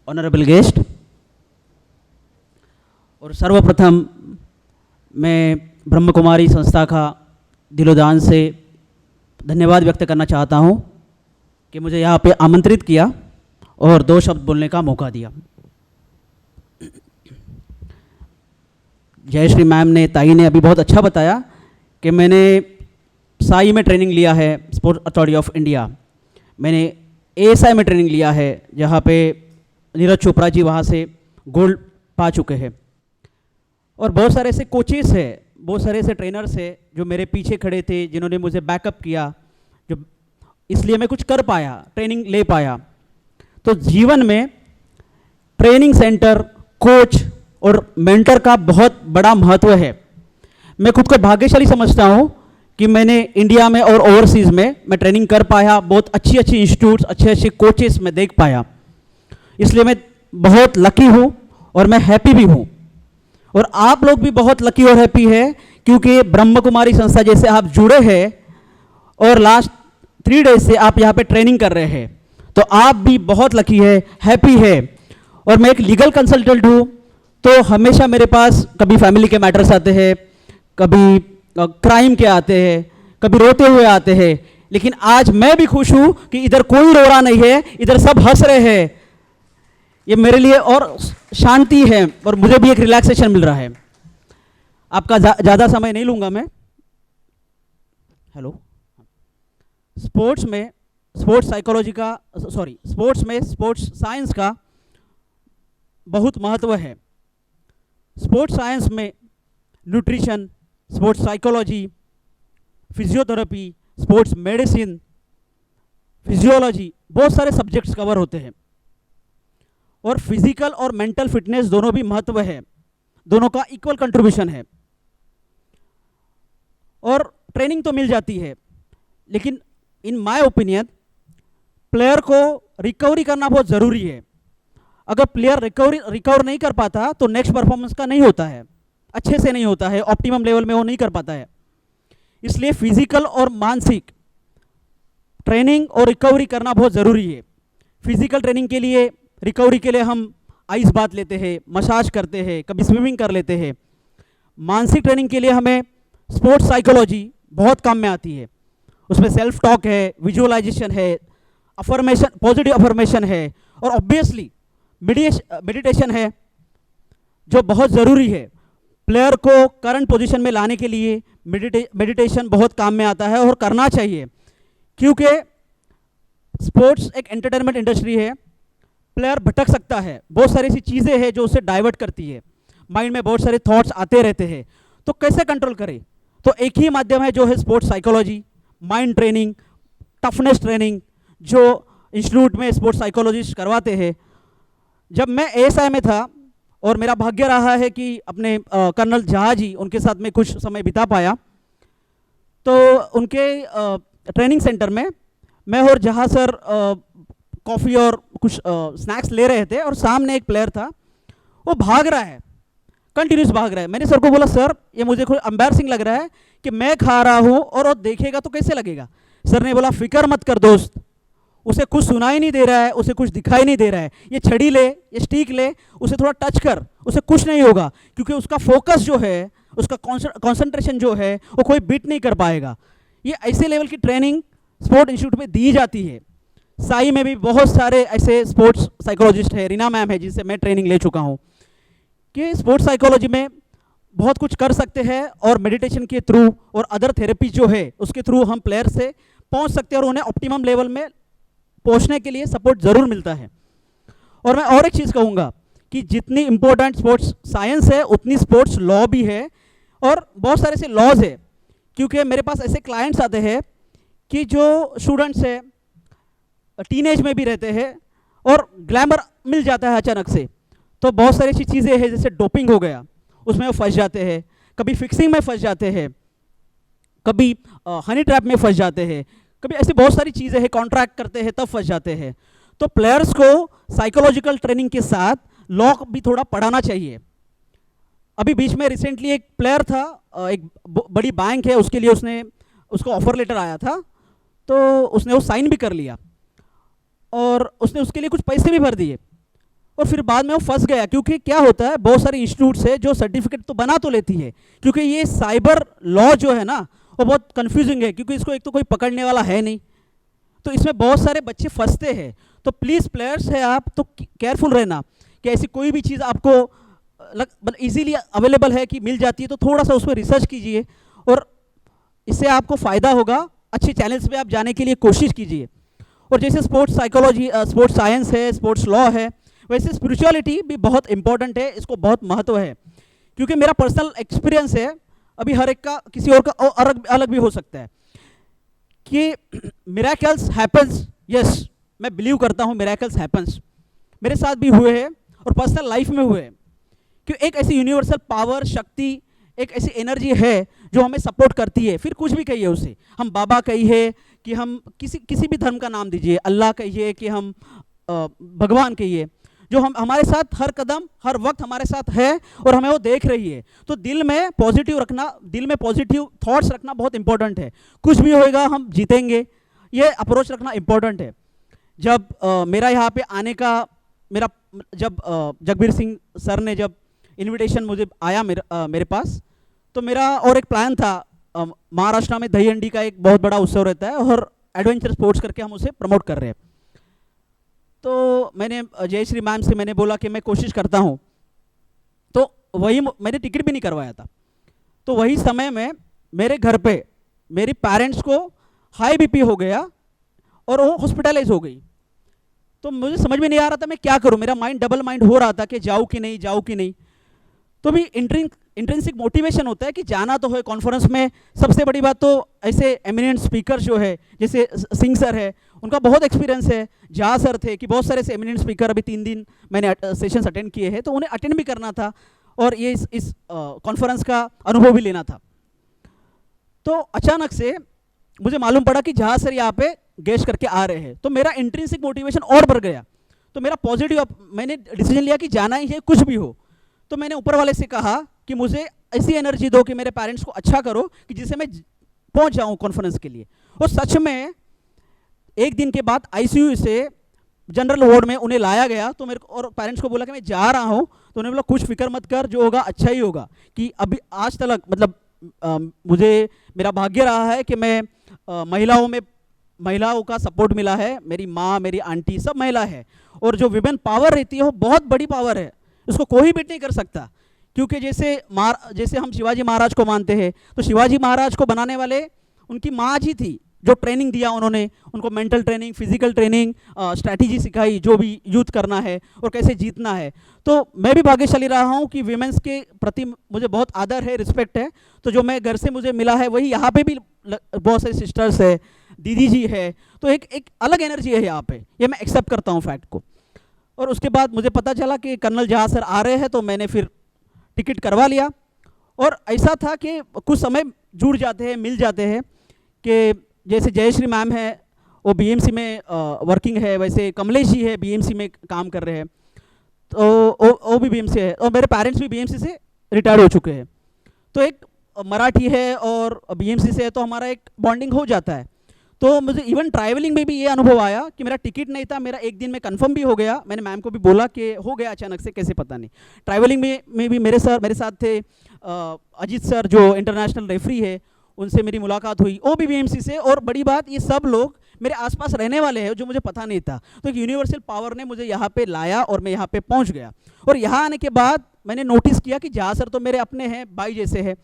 ऑनरेबल गेस्ट, और सर्वप्रथम मैं ब्रह्म कुमारी संस्था का दिलोदान से धन्यवाद व्यक्त करना चाहता हूं कि मुझे यहाँ पे आमंत्रित किया और 2 शब्द बोलने का मौका दिया। जयश्री मैम ने, ताई ने अभी बहुत अच्छा बताया कि मैंने साई में ट्रेनिंग लिया है, स्पोर्ट्स अथॉरिटी ऑफ इंडिया। मैंने एएसआई में ट्रेनिंग लिया है, जहाँ पे नीरज चोपड़ा जी वहाँ से गोल्ड पा चुके हैं। और बहुत सारे ऐसे कोचेस हैं, बहुत सारे ऐसे ट्रेनर्स हैं जो मेरे पीछे खड़े थे, जिन्होंने मुझे बैकअप किया, जो इसलिए मैं कुछ कर पाया, ट्रेनिंग ले पाया। तो जीवन में ट्रेनिंग सेंटर, कोच और मेंटर का बहुत बड़ा महत्व है। मैं खुद को भाग्यशाली समझता हूँ कि मैंने इंडिया में और ओवरसीज़ में मैं ट्रेनिंग कर पाया, बहुत अच्छी अच्छी इंस्टीट्यूट्स, अच्छे अच्छे कोचेस मैं देख पाया। इसलिए मैं बहुत लकी हूँ और मैं हैप्पी भी हूँ। और आप लोग भी बहुत लकी और हैप्पी है, क्योंकि ब्रह्म कुमारी संस्था जैसे आप जुड़े हैं और लास्ट 3 डेज से आप यहाँ पे ट्रेनिंग कर रहे हैं, तो आप भी बहुत लकी है, हैप्पी है। और मैं एक लीगल कंसल्टेंट हूँ, तो हमेशा मेरे पास कभी फैमिली के मैटर्स आते हैं, कभी क्राइम के आते हैं, कभी रोते हुए आते हैं, लेकिन आज मैं भी खुश हूँ कि इधर कोई रो रहा नहीं है, इधर सब हंस रहे हैं। ये मेरे लिए और शांति है और मुझे भी एक रिलैक्सेशन मिल रहा है। आपका ज़्यादा समय नहीं लूँगा मैं। हेलो। स्पोर्ट्स में स्पोर्ट्स साइकोलॉजी का स्पोर्ट्स में स्पोर्ट्स साइंस का बहुत महत्व है। स्पोर्ट्स साइंस में nutrition, sports psychology, physiotherapy, sports medicine, physiology, बहुत सारे सब्जेक्ट्स कवर होते हैं। और फिजिकल और मेंटल फिटनेस दोनों भी महत्व है, दोनों का इक्वल कंट्रीब्यूशन है। और ट्रेनिंग तो मिल जाती है, लेकिन इन माय ओपिनियन प्लेयर को रिकवरी करना बहुत ज़रूरी है। अगर प्लेयर रिकवर नहीं कर पाता तो नेक्स्ट परफॉर्मेंस का नहीं होता है, अच्छे से नहीं होता है, ऑप्टिमम लेवल में वो नहीं कर पाता है। इसलिए फिजिकल और मानसिक ट्रेनिंग और रिकवरी करना बहुत ज़रूरी है। फिजिकल ट्रेनिंग के लिए, रिकवरी के लिए हम आइस बाथ लेते हैं, मसाज करते हैं, कभी स्विमिंग कर लेते हैं। मानसिक ट्रेनिंग के लिए हमें स्पोर्ट्स साइकोलॉजी बहुत काम में आती है। उसमें सेल्फ टॉक है, विजुअलाइजेशन है, अफर्मेशन, पॉजिटिव अफर्मेशन है, और ऑब्वियसली मेडिटेशन है जो बहुत ज़रूरी है। प्लेयर को करंट पोजीशन में लाने के लिए मेडिटेशन बहुत काम में आता है और करना चाहिए, क्योंकि स्पोर्ट्स एक एंटरटेनमेंट इंडस्ट्री है। प्लेयर भटक सकता है, बहुत सारी ऐसी चीज़ें हैं जो उसे डाइवर्ट करती है, माइंड में बहुत सारे थॉट्स आते रहते हैं, तो कैसे कंट्रोल करें? तो एक ही माध्यम है जो है sports psychology, mind training, toughness training, जो इंस्टीट्यूट में स्पोर्ट्स साइकोलॉजिस्ट करवाते हैं। जब मैं एएसआई में था और मेरा भाग्य रहा है कि अपने कर्नल जहा जी उनके साथ में कुछ समय बिता पाया, तो उनके ट्रेनिंग सेंटर में मैं और जहा सर कॉफ़ी और कुछ स्नैक्स ले रहे थे, और सामने एक प्लेयर था, वो भाग रहा है, कंटिन्यूस भाग रहा है। मैंने सर को बोला, सर ये मुझे कोई एम्बैरसिंग लग रहा है कि मैं खा रहा हूँ और वो देखेगा तो कैसे लगेगा। सर ने बोला, फिक्र मत कर दोस्त, उसे कुछ सुनाई नहीं दे रहा है, उसे कुछ दिखाई नहीं दे रहा है, ये छड़ी ले, ये स्टिक ले, उसे थोड़ा टच कर, उसे कुछ नहीं होगा, क्योंकि उसका फोकस जो है, उसका कॉन्सेंट्रेशन जो है, वो कोई बीट नहीं कर पाएगा। ये ऐसे लेवल की ट्रेनिंग स्पोर्ट इंस्टीट्यूट में दी जाती है। साई में भी बहुत सारे ऐसे स्पोर्ट्स साइकोलॉजिस्ट हैं, रीना मैम है जिनसे मैं ट्रेनिंग ले चुका हूँ, कि स्पोर्ट्स साइकोलॉजी में बहुत कुछ कर सकते हैं, और मेडिटेशन के थ्रू और अदर थेरेपी जो है उसके थ्रू हम प्लेयर से पहुँच सकते हैं और उन्हें ऑप्टिमम लेवल में पहुँचने के लिए सपोर्ट ज़रूर मिलता है। और मैं और एक चीज़ कहूँगा कि जितनी इम्पोर्टेंट स्पोर्ट्स साइंस है उतनी स्पोर्ट्स लॉ भी है, और बहुत सारे ऐसे लॉज है, क्योंकि मेरे पास ऐसे क्लाइंट्स आते हैं कि जो स्टूडेंट्स है, टीनेज में भी रहते हैं और ग्लैमर मिल जाता है अचानक से, तो बहुत सारी ऐसी चीज़ें हैं जैसे डोपिंग हो गया, उसमें वो फंस जाते हैं, कभी फिक्सिंग में फंस जाते हैं, कभी हनी ट्रैप में फंस जाते हैं, कभी ऐसी बहुत सारी चीज़ें हैं, कॉन्ट्रैक्ट करते हैं तब फंस जाते हैं। तो प्लेयर्स को साइकोलॉजिकल ट्रेनिंग के साथ लॉ भी थोड़ा पढ़ाना चाहिए। अभी बीच में रिसेंटली एक प्लेयर था, एक बड़ी बैंक है, उसके लिए उसको ऑफर लेटर आया था, तो उसने वो साइन भी कर लिया और उसने उसके लिए कुछ पैसे भी भर दिए, और फिर बाद में वो फंस गया। क्योंकि क्या होता है, बहुत सारी इंस्टीट्यूट्स है जो सर्टिफिकेट तो बना तो लेती है, क्योंकि ये साइबर लॉ जो है ना वो बहुत कंफ्यूजिंग है, क्योंकि इसको एक तो कोई पकड़ने वाला है नहीं, तो इसमें बहुत सारे बच्चे फंसते हैं। तो प्लीज़ प्लेयर्स है आप तो केयरफुल रहना कि ऐसी कोई भी चीज़ आपको इजीली अवेलेबल है कि मिल जाती है, तो थोड़ा सा उस पर रिसर्च कीजिए और इससे आपको फ़ायदा होगा। अच्छे चैनल्स पे आप जाने के लिए कोशिश कीजिए। और जैसे स्पोर्ट्स साइकोलॉजी, स्पोर्ट्स साइंस है, स्पोर्ट्स लॉ है, वैसे स्पिरिचुअलिटी भी बहुत इंपॉर्टेंट है, इसको बहुत महत्व है। क्योंकि मेरा पर्सनल एक्सपीरियंस है, अभी हर एक का किसी और का अलग भी हो सकता है, कि मिरेकल्स हैपन्स। यस, मैं बिलीव करता हूँ मिरेकल्स हैपन्स, मेरे साथ भी हुए हैं और पर्सनल लाइफ में हुए हैं। कि एक ऐसी यूनिवर्सल पावर, शक्ति, एक ऐसी एनर्जी है जो हमें सपोर्ट करती है। फिर कुछ भी कहिए उसे, हम बाबा कहिए कि हम किसी भी धर्म का नाम दीजिए, अल्लाह कहिए कि हम भगवान कहिए, जो हमारे साथ हर कदम हर वक्त हमारे साथ है और हमें वो देख रही है। तो दिल में पॉजिटिव रखना, दिल में पॉजिटिव थॉट्स रखना बहुत इंपॉर्टेंट है। कुछ भी होएगा हम जीतेंगे, ये अप्रोच रखना इंपॉर्टेंट है। जब मेरा यहाँ पे आने का जब जगबीर सिंह सर ने जब इनविटेशन मुझे आया मेरे पास, तो मेरा और एक प्लान था। महाराष्ट्र में दही हंडी का एक बहुत बड़ा उत्सव रहता है और एडवेंचर स्पोर्ट्स करके हम उसे प्रमोट कर रहे हैं। तो मैंने जयश्री मैम से मैंने बोला कि मैं कोशिश करता हूँ, तो वही मैंने टिकट भी नहीं करवाया था। तो वही समय में मेरे घर पे मेरे पेरेंट्स को हाई बीपी हो गया और वो हॉस्पिटलाइज हो गई। तो मुझे समझ में नहीं आ रहा था मैं क्या करूं, मेरा माइंड डबल माइंड हो रहा था कि जाऊं कि नहीं जाऊं कि नहीं। तो भी इंट्रिंसिक मोटिवेशन होता है कि जाना तो है कॉन्फ्रेंस में। सबसे बड़ी बात तो ऐसे एमिनेंट स्पीकर जो है जैसे सिंह सर है, उनका बहुत एक्सपीरियंस है, जहाँ सर थे कि बहुत सारे ऐसे एमिनेंट स्पीकर अभी 3 दिन मैंने सेशंस अटेंड किए हैं, तो उन्हें अटेंड भी करना था और ये इस कॉन्फ्रेंस का अनुभव भी लेना था। तो अचानक से मुझे मालूम पड़ा कि जहाँ सर यहाँ पे गेस्ट करके आ रहे हैं, तो मेरा इंट्रिंसिक मोटिवेशन और बढ़ गया। तो मेरा पॉजिटिव मैंने डिसीजन लिया कि जाना ही है कुछ भी हो। तो मैंने ऊपर वाले से कहा कि मुझे ऐसी एनर्जी दो कि मेरे पेरेंट्स को अच्छा करो कि जिससे मैं पहुंच जाऊं कॉन्फ्रेंस के लिए। और सच में एक दिन के बाद आईसीयू से जनरल वार्ड में उन्हें लाया गया। तो मेरे को और पेरेंट्स को बोला कि मैं जा रहा हूं, तो उन्होंने बोला कुछ फिक्र मत कर, जो होगा अच्छा ही होगा। कि अभी आज तक मतलब मुझे मेरा भाग्य रहा है कि मैं महिलाओं का सपोर्ट मिला है। मेरी माँ, मेरी आंटी सब महिला है, और जो विमेन पावर रहती है वो बहुत बड़ी पावर है, उसको कोई बीट नहीं कर सकता। क्योंकि जैसे हम शिवाजी महाराज को मानते हैं, तो शिवाजी महाराज को बनाने वाले उनकी माँ जी थी, जो ट्रेनिंग दिया उन्होंने, उनको mental training, physical training, strategy सिखाई, जो भी यूथ करना है और कैसे जीतना है। तो मैं भी भाग्यशाली रहा हूँ कि विमेंस के प्रति मुझे बहुत आदर है, रिस्पेक्ट है। तो जो मैं घर से मुझे मिला है वही यहाँ पे भी बहुत सारी सिस्टर्स है, दीदी जी है, तो एक अलग एनर्जी है यहाँ पे, ये मैं एक्सेप्ट करता हूँ फैक्ट को। और उसके बाद मुझे पता चला कि कर्नल जहाँ सर आ रहे हैं, तो मैंने फिर टिकट करवा लिया। और ऐसा था कि कुछ समय जुड़ जाते हैं, मिल जाते हैं, कि जैसे जयश्री मैम है वो बीएमसी में वर्किंग है, वैसे कमलेश जी है बीएमसी में काम कर रहे हैं, तो वो भी बीएमसी है, और मेरे पेरेंट्स भी बीएमसी से रिटायर हो चुके हैं। तो एक मराठी है और बीएमसी से है, तो हमारा एक बॉन्डिंग हो जाता है। तो मुझे इवन ट्रैवलिंग में भी ये अनुभव आया कि मेरा टिकट नहीं था, मेरा एक दिन में कंफर्म भी हो गया। मैंने मैम को भी बोला कि हो गया अचानक से, कैसे पता नहीं। ट्रैवलिंग में भी मेरे साथ थे अजीत सर, जो इंटरनेशनल रेफरी है, उनसे मेरी मुलाकात हुई, वो भी बीएमसी से। और बड़ी बात, ये सब लोग मेरे आसपास रहने वाले हैं, जो मुझे पता नहीं था। तो एक यूनिवर्सल पावर ने मुझे यहाँ पे लाया और मैं यहाँ पे पहुँच गया। और यहाँ आने के बाद मैंने नोटिस किया कि जहाँ सर तो मेरे अपने हैं, भाई जैसे है,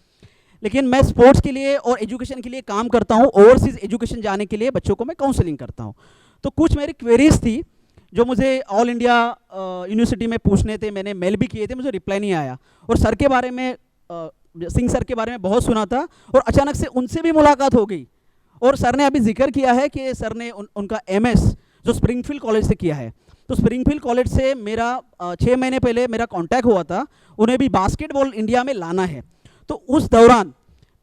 लेकिन मैं स्पोर्ट्स के लिए और एजुकेशन के लिए काम करता हूँ। ओवरसीज एजुकेशन जाने के लिए बच्चों को मैं काउंसलिंग करता हूँ। तो कुछ मेरी क्वेरीज थी जो मुझे ऑल इंडिया यूनिवर्सिटी में पूछने थे, मैंने मेल भी किए थे, मुझे रिप्लाई नहीं आया। और सर के बारे में, सिंह सर के बारे में बहुत सुना था, और अचानक से उनसे भी मुलाकात हो गई। और सर ने अभी जिक्र किया है कि सर ने उनका MS जो स्प्रिंगफील्ड कॉलेज से किया है। तो स्प्रिंगफील्ड कॉलेज से मेरा 6 महीने पहले मेरा कांटेक्ट हुआ था, उन्हें भी बास्केटबॉल इंडिया में लाना है। तो उस दौरान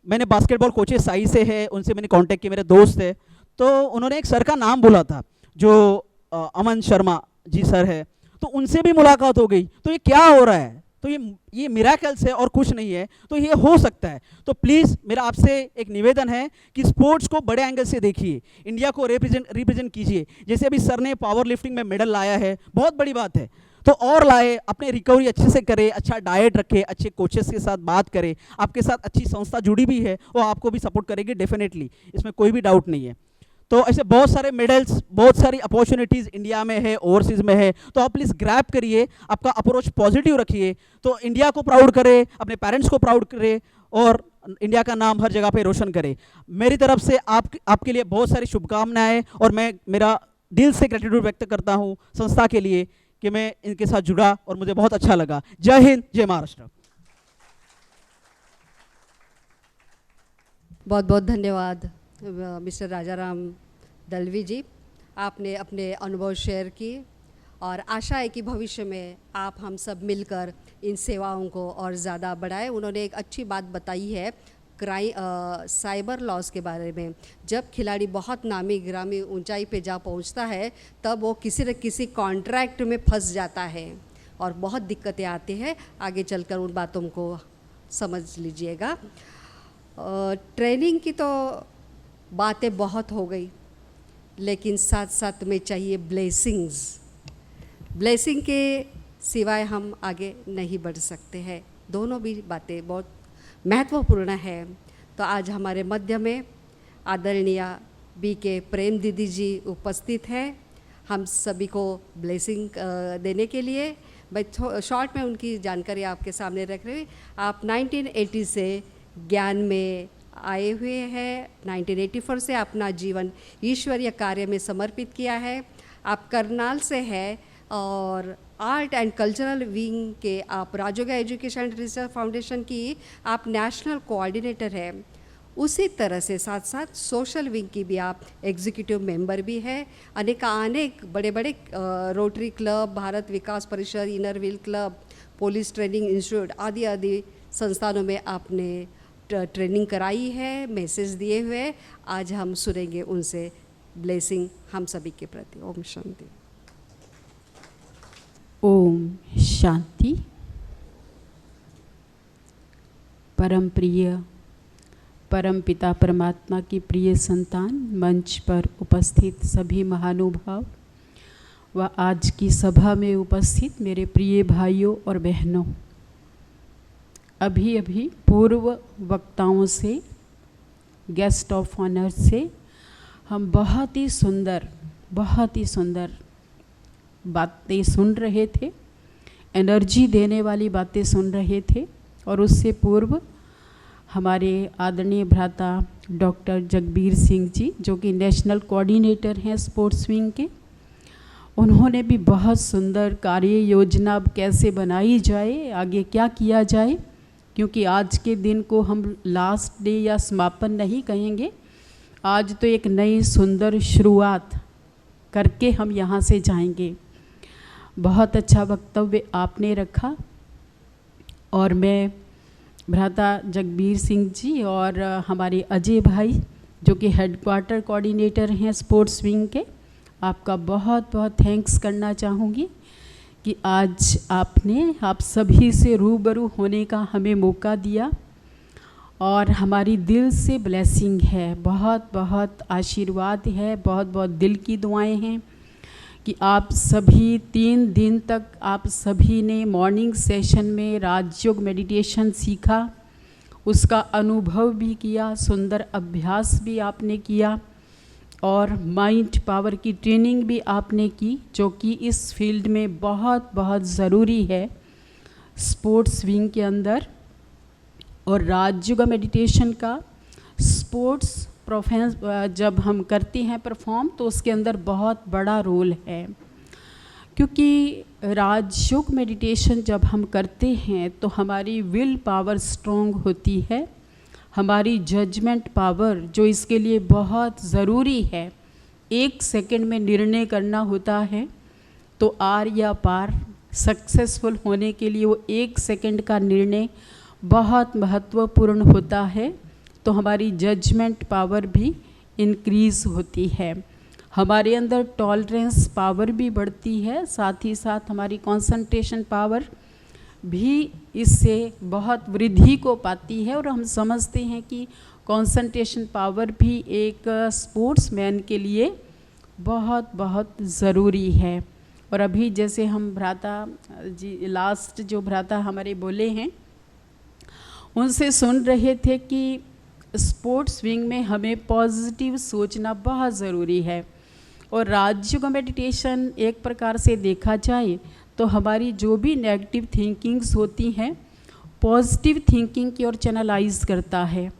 मैंने बास्केटबॉल कोचेस साई से है, उनसे मैंने कांटेक्ट किया, मेरे दोस्त है। तो उन्होंने एक सर का नाम बोला था, जो अमन शर्मा जी सर है, तो उनसे भी मुलाकात हो गई। तो ये क्या हो रहा है, तो ये मिरेकल्स है और कुछ नहीं है, तो ये हो सकता है। तो प्लीज़ मेरा आपसे एक निवेदन है कि स्पोर्ट्स को बड़े एंगल से देखिए, इंडिया को रिप्रेजेंट कीजिए। जैसे अभी सर ने पावर लिफ्टिंग में मेडल लाया है, बहुत बड़ी बात है, तो और लाए, अपने रिकवरी अच्छे से करे, अच्छा डाइट रखे, अच्छे कोचेस के साथ बात करे। आपके साथ अच्छी संस्था जुड़ी भी है, वो आपको भी सपोर्ट करेगी डेफिनेटली, इसमें कोई भी डाउट नहीं है। तो ऐसे बहुत सारे मेडल्स, बहुत सारी अपॉर्चुनिटीज़ इंडिया में है, ओवरसीज़ में है, तो आप प्लीज़ ग्रैब करिए, आपका अप्रोच पॉजिटिव रखिए, तो इंडिया को प्राउड करे, अपने पेरेंट्स को प्राउड करे, और इंडिया का नाम हर जगह पे रोशन करे। मेरी तरफ से आपके लिए बहुत सारी शुभकामनाएं, और मैं मेरा दिल से ग्रेटिट्यूड व्यक्त करता हूँ संस्था के लिए कि मैं इनके साथ जुड़ा और मुझे बहुत अच्छा लगा। जय हिंद, जय महाराष्ट्र। बहुत बहुत धन्यवाद मिस्टर राजाराम दलवी जी, आपने अपने अनुभव शेयर किए, और आशा है कि भविष्य में आप हम सब मिलकर इन सेवाओं को और ज़्यादा बढ़ाएं। उन्होंने एक अच्छी बात बताई है साइबर लॉस के बारे में। जब खिलाड़ी बहुत नामी गिरामी ऊंचाई पे जा पहुंचता है, तब वो किसी न किसी कॉन्ट्रैक्ट में फंस जाता है और बहुत दिक्कतें आती हैं। आगे चलकर उन बातों को समझ लीजिएगा। ट्रेनिंग की तो बातें बहुत हो गई, लेकिन साथ साथ में चाहिए ब्लेसिंग्स। ब्लेसिंग के सिवाय हम आगे नहीं बढ़ सकते हैं। दोनों भी बातें बहुत महत्वपूर्ण है। तो आज हमारे मध्य में आदरणीय BK प्रेम दीदी जी उपस्थित हैं, हम सभी को ब्लेसिंग देने के लिए। मैं शॉर्ट में उनकी जानकारी आपके सामने रख रही हूँ। आप 1980 से ज्ञान में आए हुए हैं। 1984 से अपना जीवन ईश्वरीय कार्य में समर्पित किया है। आप करनाल से हैं और आर्ट एंड कल्चरल विंग के आप Rajyoga education and research foundation की आप नेशनल कोऑर्डिनेटर हैं। उसी तरह से साथ साथ सोशल विंग की भी आप एग्जीक्यूटिव मेंबर भी है। अनेक बड़े बड़े रोटरी क्लब, भारत विकास परिषद, inner wheel club, police training institute आदि आदि संस्थानों में आपने ट्रेनिंग कराई है, मैसेज दिए हुए। आज हम सुनेंगे उनसे ब्लेसिंग हम सभी के प्रति। ओम शांति। ओम शांति। परम प्रिय परम पिता परमात्मा की प्रिय संतान, मंच पर उपस्थित सभी महानुभाव व आज की सभा में उपस्थित मेरे प्रिय भाइयों और बहनों, अभी पूर्व वक्ताओं से, गेस्ट ऑफ ऑनर से हम बहुत ही सुंदर बातें सुन रहे थे, एनर्जी देने वाली बातें सुन रहे थे। और उससे पूर्व हमारे आदरणीय भ्राता डॉक्टर जगबीर सिंह जी, जो कि नेशनल कोऑर्डिनेटर हैं स्पोर्ट्स विंग के, उन्होंने भी बहुत सुंदर कार्य योजना अब कैसे बनाई जाए, आगे क्या किया जाए, क्योंकि आज के दिन को हम लास्ट डे या समापन नहीं कहेंगे। आज तो एक नई सुंदर शुरुआत करके हम यहाँ से जाएंगे। बहुत अच्छा वक्तव्य आपने रखा और मैं भ्राता जगबीर सिंह जी और हमारे अजय भाई, जो कि हेडक्वार्टर कोऑर्डिनेटर हैं स्पोर्ट्स विंग के, आपका बहुत बहुत थैंक्स करना चाहूँगी कि आज आपने आप सभी से रूबरू होने का हमें मौका दिया और हमारी दिल से ब्लेसिंग है, बहुत बहुत आशीर्वाद है, बहुत बहुत दिल की दुआएं हैं कि आप सभी 3 दिन तक आप सभी ने मॉर्निंग सेशन में राजयोग मेडिटेशन सीखा, उसका अनुभव भी किया, सुंदर अभ्यास भी आपने किया और माइंड पावर की ट्रेनिंग भी आपने की, जो कि इस फील्ड में बहुत बहुत ज़रूरी है स्पोर्ट्स विंग के अंदर। और राजयोग मेडिटेशन का स्पोर्ट्स जब हम करते हैं परफॉर्म, तो उसके अंदर बहुत बड़ा रोल है, क्योंकि राजयोग मेडिटेशन जब हम करते हैं तो हमारी विल पावर स्ट्रॉन्ग होती है, हमारी जजमेंट पावर जो इसके लिए बहुत ज़रूरी है, 1 सेकंड में निर्णय करना होता है, तो आर या पार सक्सेसफुल होने के लिए वो 1 सेकंड का निर्णय बहुत महत्वपूर्ण होता है। तो हमारी जजमेंट पावर भी इंक्रीज़ होती है, हमारे अंदर टॉलरेंस पावर भी बढ़ती है, साथ ही साथ हमारी कंसंट्रेशन पावर भी इससे बहुत वृद्धि को पाती है। और हम समझते हैं कि कंसंट्रेशन पावर भी एक स्पोर्ट्समैन के लिए बहुत बहुत ज़रूरी है। और अभी जैसे हम भ्राता जी लास्ट जो भ्राता हमारे बोले हैं, उनसे सुन रहे थे कि स्पोर्ट्स विंग में हमें पॉजिटिव सोचना बहुत ज़रूरी है। और राजयोग मेडिटेशन एक प्रकार से देखा जाए तो हमारी जो भी नेगेटिव थिंकिंग्स होती हैं, पॉजिटिव थिंकिंग की ओर चैनलाइज करता है।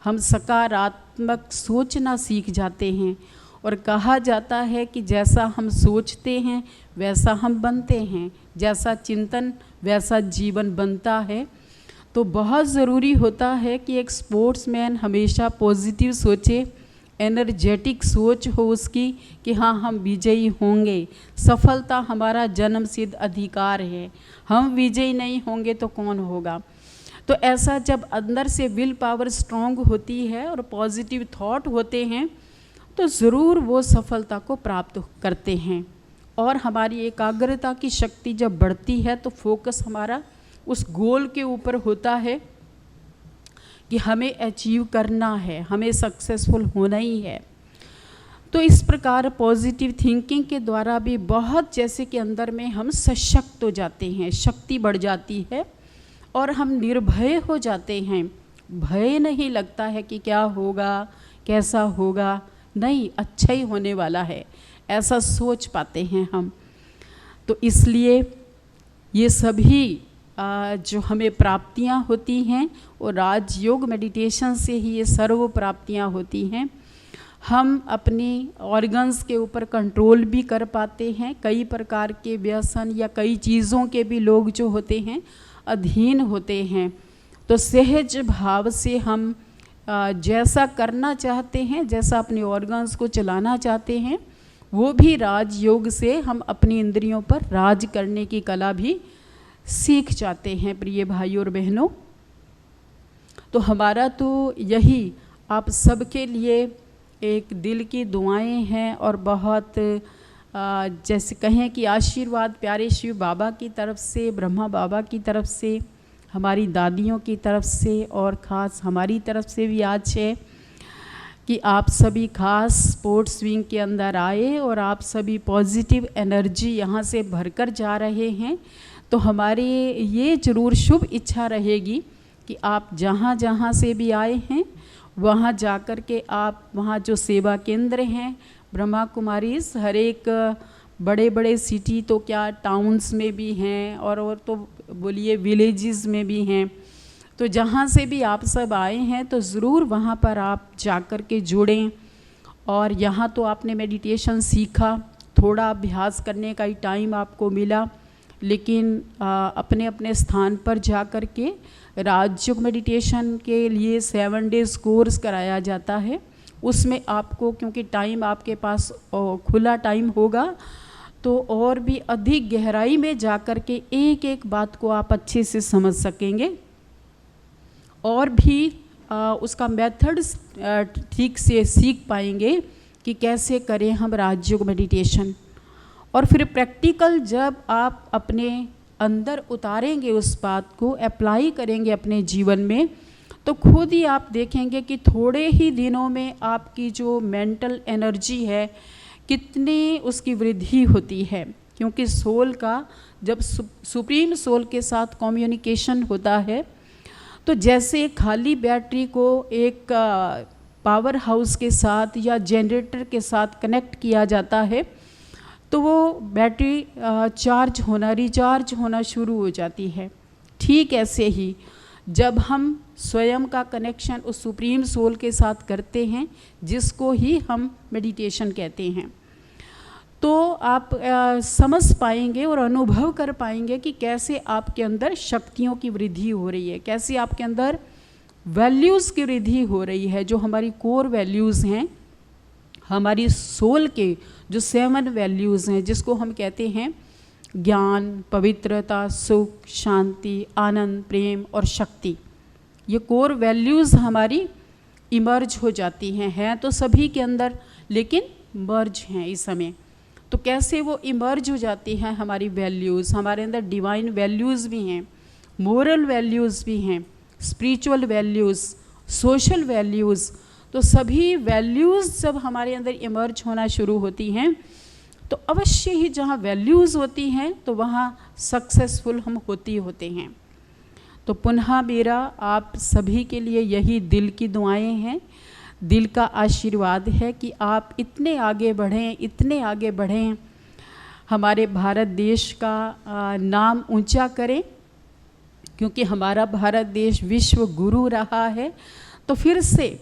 हम सकारात्मक सोचना सीख जाते हैं और कहा जाता है कि जैसा हम सोचते हैं वैसा हम बनते हैं, जैसा चिंतन वैसा जीवन बनता है। तो बहुत ज़रूरी होता है कि एक स्पोर्ट्समैन हमेशा पॉजिटिव सोचे, एनर्जेटिक सोच हो उसकी कि हाँ हम विजयी होंगे, सफलता हमारा जन्मसिद्ध अधिकार है, हम विजयी नहीं होंगे तो कौन होगा। तो ऐसा जब अंदर से विल पावर स्ट्रॉन्ग होती है और पॉजिटिव थॉट होते हैं तो ज़रूर वो सफलता को प्राप्त करते हैं। और हमारी एकाग्रता की शक्ति जब बढ़ती है तो फोकस हमारा उस गोल के ऊपर होता है कि हमें अचीव करना है, हमें सक्सेसफुल होना ही है। तो इस प्रकार पॉजिटिव थिंकिंग के द्वारा भी बहुत जैसे कि अंदर में हम सशक्त हो जाते हैं, शक्ति बढ़ जाती है और हम निर्भय हो जाते हैं। भय नहीं लगता है कि क्या होगा, कैसा होगा, नहीं, अच्छा ही होने वाला है, ऐसा सोच पाते हैं हम। तो इसलिए ये सभी जो हमें प्राप्तियां होती हैं वो राजयोग मेडिटेशन से ही ये सर्व प्राप्तियां होती हैं। हम अपनी ऑर्गन्स के ऊपर कंट्रोल भी कर पाते हैं। कई प्रकार के व्यसन या कई चीज़ों के भी लोग जो होते हैं अधीन होते हैं। तो सहज भाव से हम जैसा करना चाहते हैं, जैसा अपने ऑर्गन्स को चलाना चाहते हैं, वो भी राजयोग से हम अपनी इंद्रियों पर राज करने की कला भी सीख जाते हैं। प्रिय भाइयों और बहनों, तो हमारा तो यही आप सबके लिए एक दिल की दुआएं हैं और बहुत जैसे कहें कि आशीर्वाद प्यारे शिव बाबा की तरफ से, ब्रह्मा बाबा की तरफ से, हमारी दादियों की तरफ से और ख़ास हमारी तरफ से भी आज है कि आप सभी खास स्पोर्ट्स विंग के अंदर आए और आप सभी पॉजिटिव एनर्जी यहाँ से भरकर जा रहे हैं। तो हमारी ये ज़रूर शुभ इच्छा रहेगी कि आप जहाँ जहाँ से भी आए हैं वहाँ जाकर के आप वहाँ जो सेवा केंद्र हैं ब्रह्मा कुमारीज हर एक बड़े बड़े सिटी तो क्या टाउन्स में भी हैं और तो बोलिए विलेजेस में भी हैं। तो जहाँ से भी आप सब आए हैं तो ज़रूर वहाँ पर आप जाकर के जुड़ें। और यहाँ तो आपने मेडिटेशन सीखा, थोड़ा अभ्यास करने का ही टाइम आपको मिला, लेकिन अपने अपने स्थान पर जा कर के राजयोग मेडिटेशन के लिए 7 डेज़ कोर्स कराया जाता है। उसमें आपको क्योंकि टाइम आपके पास खुला टाइम होगा तो और भी अधिक गहराई में जा कर के एक एक बात को आप अच्छे से समझ सकेंगे और भी उसका मेथड ठीक से सीख पाएंगे कि कैसे करें हम राजयोग मेडिटेशन। और फिर प्रैक्टिकल जब आप अपने अंदर उतारेंगे, उस बात को अप्लाई करेंगे अपने जीवन में, तो खुद ही आप देखेंगे कि थोड़े ही दिनों में आपकी जो मेंटल एनर्जी है कितनी उसकी वृद्धि होती है। क्योंकि सोल का जब सुप्रीम सोल के साथ कम्युनिकेशन होता है तो जैसे खाली बैटरी को एक पावर हाउस के साथ या जनरेटर के साथ कनेक्ट किया जाता है तो वो बैटरी चार्ज होना, रिचार्ज होना शुरू हो जाती है। ठीक ऐसे ही जब हम स्वयं का कनेक्शन उस सुप्रीम सोल के साथ करते हैं, जिसको ही हम मेडिटेशन कहते हैं, तो आप समझ पाएंगे और अनुभव कर पाएंगे कि कैसे आपके अंदर शक्तियों की वृद्धि हो रही है, कैसे आपके अंदर वैल्यूज़ की वृद्धि हो रही है। जो हमारी कोर वैल्यूज़ हैं, हमारी सोल के जो 7 वैल्यूज़ हैं, जिसको हम कहते हैं ज्ञान, पवित्रता, सुख, शांति, आनंद, प्रेम और शक्ति, ये कोर वैल्यूज़ हमारी इमर्ज हो जाती हैं तो सभी के अंदर, लेकिन मर्ज हैं इस समय। तो कैसे वो इमर्ज हो जाती हैं हमारी वैल्यूज़, हमारे अंदर डिवाइन वैल्यूज़ भी हैं, मोरल वैल्यूज़ भी हैं, स्पिरिचुअल वैल्यूज़, सोशल वैल्यूज़। तो सभी वैल्यूज़ जब हमारे अंदर इमर्ज होना शुरू होती हैं तो अवश्य ही जहाँ वैल्यूज़ होती हैं तो वहाँ सक्सेसफुल हम होते हैं। तो पुनः मेरा आप सभी के लिए यही दिल की दुआएं हैं, दिल का आशीर्वाद है कि आप इतने आगे बढ़ें, इतने आगे बढ़ें, हमारे भारत देश का नाम ऊंचा करें। क्योंकि हमारा भारत देश विश्व गुरु रहा है, तो फिर से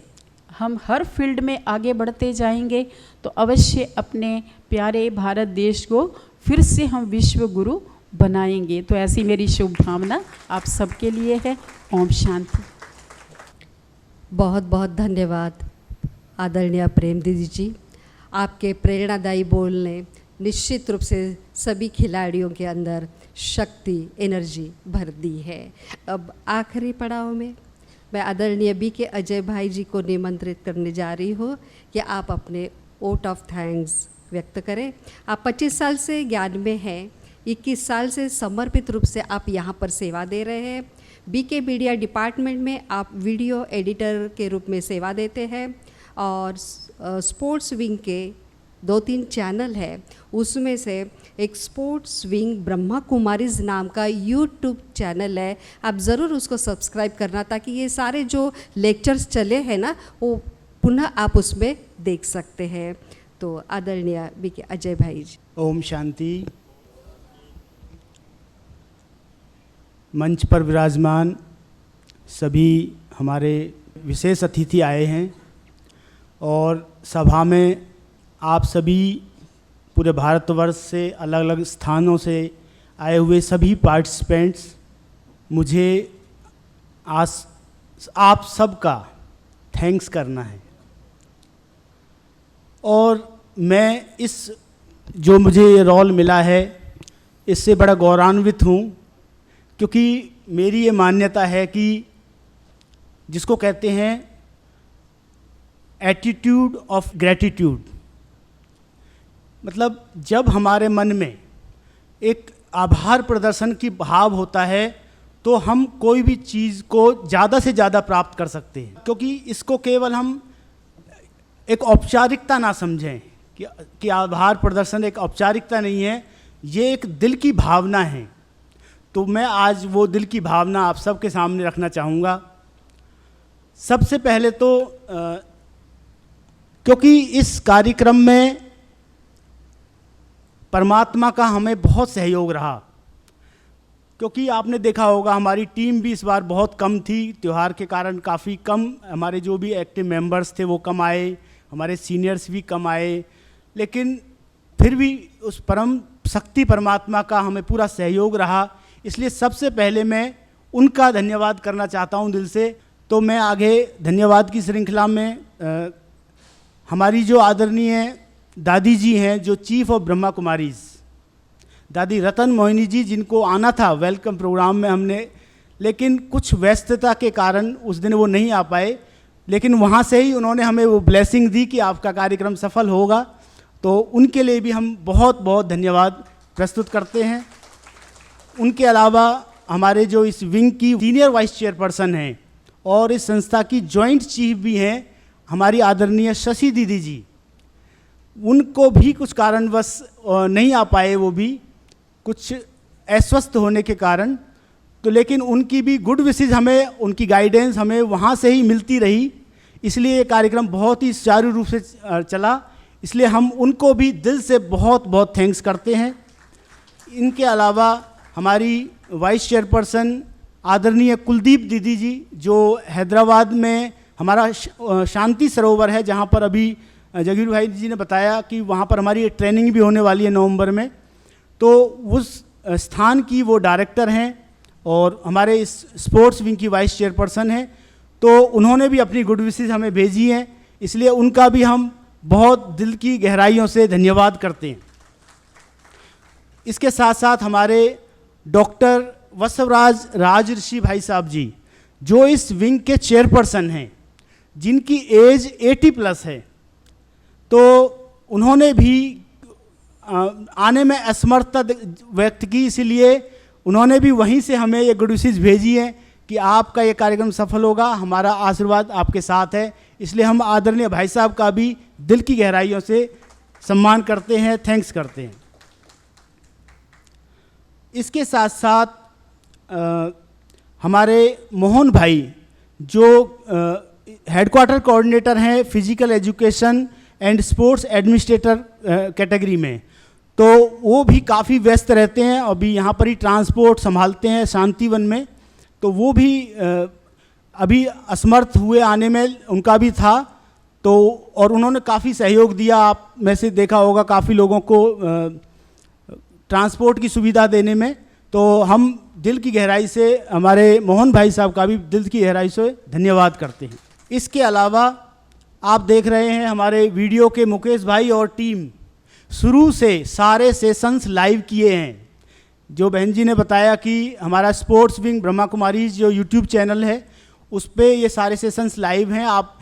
हम हर फील्ड में आगे बढ़ते जाएंगे तो अवश्य अपने प्यारे भारत देश को फिर से हम विश्व गुरु बनाएंगे। तो ऐसी मेरी शुभकामना आप सबके लिए है। ओम शांति। बहुत बहुत धन्यवाद आदरणीय प्रेम दीदी जी, आपके प्रेरणादायी बोल ने निश्चित रूप से सभी खिलाड़ियों के अंदर शक्ति, एनर्जी भर दी है। अब आखिरी पड़ाव में मैं आदरणीय बीके अजय भाई जी को निमंत्रित करने जा रही हूँ कि आप अपने वोट ऑफ थैंक्स व्यक्त करें। आप 25 साल से ज्ञान में हैं, 21 साल से समर्पित रूप से आप यहाँ पर सेवा दे रहे हैं। बीके मीडिया डिपार्टमेंट में आप वीडियो एडिटर के रूप में सेवा देते हैं और स्पोर्ट्स विंग के 2-3 चैनल है, उसमें से एक स्पोर्ट्स विंग ब्रह्मा कुमारीज नाम का यूट्यूब चैनल है। आप ज़रूर उसको सब्सक्राइब करना ताकि ये सारे जो लेक्चर्स चले हैं ना वो पुनः आप उसमें देख सकते हैं। तो आदरणीय बीके अजय भाई जी। ओम शांति। मंच पर विराजमान सभी हमारे विशेष अतिथि आए हैं और सभा में आप सभी पूरे भारतवर्ष से अलग अलग स्थानों से आए हुए सभी पार्टिसिपेंट्स, मुझे आज आप सबका थैंक्स करना है। और मैं इस जो मुझे ये रोल मिला है इससे बड़ा गौरवान्वित हूँ, क्योंकि मेरी ये मान्यता है कि जिसको कहते हैं एटीट्यूड ऑफ ग्रैटिट्यूड, मतलब जब हमारे मन में एक आभार प्रदर्शन की भाव होता है तो हम कोई भी चीज़ को ज़्यादा से ज़्यादा प्राप्त कर सकते हैं, क्योंकि इसको केवल हम एक औपचारिकता ना समझें कि आभार प्रदर्शन एक औपचारिकता नहीं है, ये एक दिल की भावना है। तो मैं आज वो दिल की भावना आप सबके सामने रखना चाहूँगा। सबसे पहले तो क्योंकि इस कार्यक्रम में परमात्मा का हमें बहुत सहयोग रहा, क्योंकि आपने देखा होगा हमारी टीम भी इस बार बहुत कम थी, त्यौहार के कारण काफ़ी कम हमारे जो भी एक्टिव मेंबर्स थे वो कम आए, हमारे सीनियर्स भी कम आए, लेकिन फिर भी उस परम शक्ति परमात्मा का हमें पूरा सहयोग रहा। इसलिए सबसे पहले मैं उनका धन्यवाद करना चाहता हूं दिल से। तो मैं आगे धन्यवाद की श्रृंखला में हमारी जो आदरणीय दादी जी हैं, जो चीफ ऑफ ब्रह्मा कुमारीज दादी रतन मोहिनी जी, जिनको आना था वेलकम प्रोग्राम में हमने, लेकिन कुछ व्यस्तता के कारण उस दिन वो नहीं आ पाए, लेकिन वहाँ से ही उन्होंने हमें वो ब्लेसिंग दी कि आपका कार्यक्रम सफल होगा। तो उनके लिए भी हम बहुत बहुत धन्यवाद प्रस्तुत करते हैं। उनके अलावा हमारे जो इस विंग की सीनियर वाइस चेयरपर्सन हैं और इस संस्था की जॉइंट चीफ भी हैं हमारी आदरणीय शशि दीदी जी, उनको भी कुछ कारणवश नहीं आ पाए, वो भी कुछ अस्वस्थ होने के कारण। तो लेकिन उनकी भी गुड विशेज हमें, उनकी गाइडेंस हमें वहाँ से ही मिलती रही, इसलिए ये कार्यक्रम बहुत ही सुचारू रूप से चला। इसलिए हम उनको भी दिल से बहुत बहुत थैंक्स करते हैं। इनके अलावा हमारी वाइस चेयरपर्सन आदरणीय कुलदीप दीदी जी, जो हैदराबाद में हमारा शांति सरोवर है, जहाँ पर अभी जगीर भाई जी ने बताया कि वहाँ पर हमारी ट्रेनिंग भी होने वाली है नवंबर में, तो उस स्थान की वो डायरेक्टर हैं और हमारे इस स्पोर्ट्स विंग की वाइस चेयरपर्सन हैं। तो उन्होंने भी अपनी गुड विशेस हमें भेजी हैं, इसलिए उनका भी हम बहुत दिल की गहराइयों से धन्यवाद करते हैं। इसके साथ साथ हमारे डॉक्टर वसवराज राजऋषि भाई साहब जी, जो इस विंग के चेयरपर्सन हैं, जिनकी एज 80+ है, तो उन्होंने भी आने में असमर्थता व्यक्त की, इसीलिए उन्होंने भी वहीं से हमें ये गुड विशेस भेजी है कि आपका ये कार्यक्रम सफल होगा, हमारा आशीर्वाद आपके साथ है। इसलिए हम आदरणीय भाई साहब का भी दिल की गहराइयों से सम्मान करते हैं, थैंक्स करते हैं। इसके साथ साथ हमारे मोहन भाई, जो हेडक्वार्टर कोऑर्डिनेटर हैं physical education and sports administrator category में, तो वो भी काफ़ी व्यस्त रहते हैं, अभी यहाँ पर ही ट्रांसपोर्ट संभालते हैं शांतिवन में, तो वो भी अभी असमर्थ हुए आने में, उनका भी था। तो और उन्होंने काफ़ी सहयोग दिया, आप में से देखा होगा काफ़ी लोगों को ट्रांसपोर्ट की सुविधा देने में। तो हम दिल की गहराई से हमारे मोहन भाई साहब का भी दिल की गहराई से धन्यवाद करते हैं। इसके अलावा आप देख रहे हैं हमारे वीडियो के मुकेश भाई और टीम शुरू से सारे सेशंस लाइव किए हैं। जो बहन जी ने बताया कि हमारा स्पोर्ट्स विंग ब्रह्मा कुमारी जो यूट्यूब चैनल है, उस पर ये सारे सेशंस लाइव हैं। आप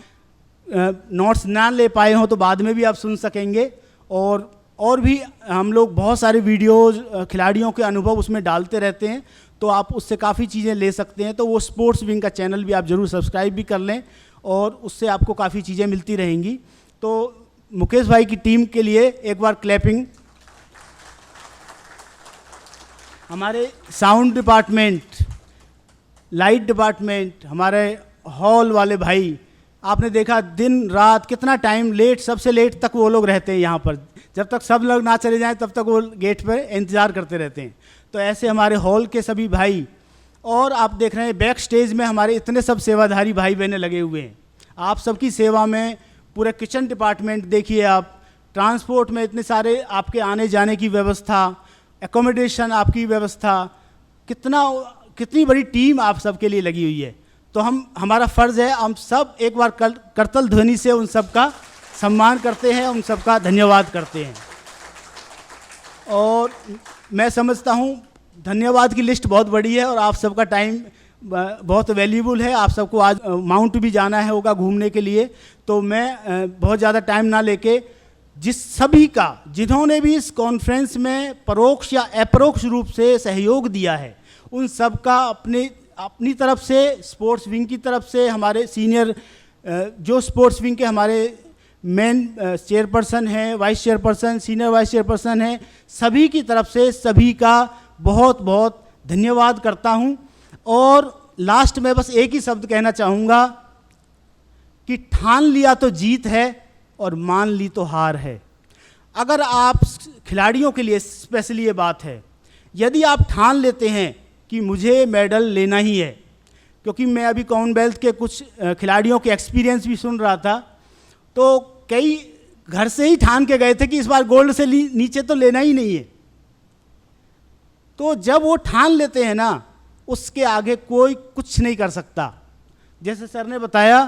नोट्स ना ले पाए हों तो बाद में भी आप सुन सकेंगे, और भी हम लोग बहुत सारे वीडियोज़ खिलाड़ियों के अनुभव उसमें डालते रहते हैं, तो आप उससे काफ़ी चीज़ें ले सकते हैं। तो वो स्पोर्ट्स विंग का चैनल भी आप ज़रूर सब्सक्राइब भी कर लें और उससे आपको काफ़ी चीज़ें मिलती रहेंगी। तो मुकेश भाई की टीम के लिए एक बार क्लैपिंग। हमारे साउंड डिपार्टमेंट, लाइट डिपार्टमेंट, हमारे हॉल वाले भाई, आपने देखा दिन रात कितना टाइम लेट, सबसे लेट तक वो लोग रहते हैं यहाँ पर, जब तक सब लोग ना चले जाएं तब तक वो गेट पर इंतज़ार करते रहते हैं। तो ऐसे हमारे हॉल के सभी भाई और आप देख रहे हैं बैक स्टेज में हमारे इतने सब सेवाधारी भाई बहनें लगे हुए हैं। आप सबकी सेवा में पूरे किचन डिपार्टमेंट देखिए, आप ट्रांसपोर्ट में इतने सारे आपके आने जाने की व्यवस्था, एकोमोडेशन आपकी व्यवस्था, कितनी बड़ी टीम आप सबके लिए लगी हुई है। तो हमारा फ़र्ज़ है हम सब एक बार करतल ध्वनि से उन सब का सम्मान करते हैं, उन सब का धन्यवाद करते हैं। और मैं समझता हूँ धन्यवाद की लिस्ट बहुत बड़ी है और आप सबका टाइम बहुत वैल्यूबल है। आप सबको आज माउंट भी जाना है होगा घूमने के लिए, तो मैं बहुत ज़्यादा टाइम ना लेके सभी का जिन्होंने भी इस कॉन्फ्रेंस में परोक्ष या अपरोक्ष रूप से सहयोग दिया है, उन सब का अपनी तरफ से, स्पोर्ट्स विंग की तरफ से, हमारे सीनियर जो स्पोर्ट्स विंग के हमारे मेन चेयरपर्सन हैं, vice chairperson, senior vice chairperson हैं, सभी की तरफ से सभी का बहुत बहुत धन्यवाद करता हूं। और लास्ट में बस एक ही शब्द कहना चाहूँगा कि ठान लिया तो जीत है और मान ली तो हार है। अगर आप खिलाड़ियों के लिए स्पेशली ये बात है, यदि आप ठान लेते हैं कि मुझे मेडल लेना ही है, क्योंकि मैं अभी कॉमनवेल्थ के कुछ खिलाड़ियों के एक्सपीरियंस भी सुन रहा था, तो कई घर से ही ठान के गए थे कि इस बार गोल्ड से नीचे तो लेना ही नहीं है। तो जब वो ठान लेते हैं ना, उसके आगे कोई कुछ नहीं कर सकता। जैसे सर ने बताया,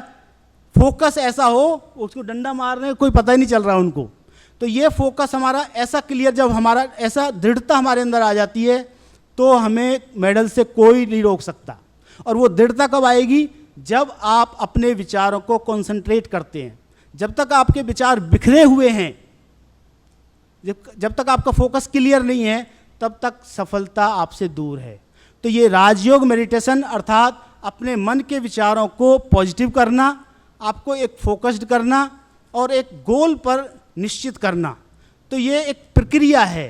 फोकस ऐसा हो, उसको डंडा मारने कोई पता ही नहीं चल रहा उनको। तो ये फोकस हमारा ऐसा क्लियर, जब हमारा ऐसा दृढ़ता हमारे अंदर आ जाती है, तो हमें मेडल से कोई नहीं रोक सकता। और वो दृढ़ता कब आएगी? जब आप अपने विचारों को कंसंट्रेट करते हैं। जब तक आपके विचार बिखरे हुए हैं, जब तक आपका फोकस क्लियर नहीं है, तब तक सफलता आपसे दूर है। तो ये राजयोग मेडिटेशन अर्थात अपने मन के विचारों को पॉजिटिव करना, आपको एक फोकस्ड करना और एक गोल पर निश्चित करना, तो ये एक प्रक्रिया है।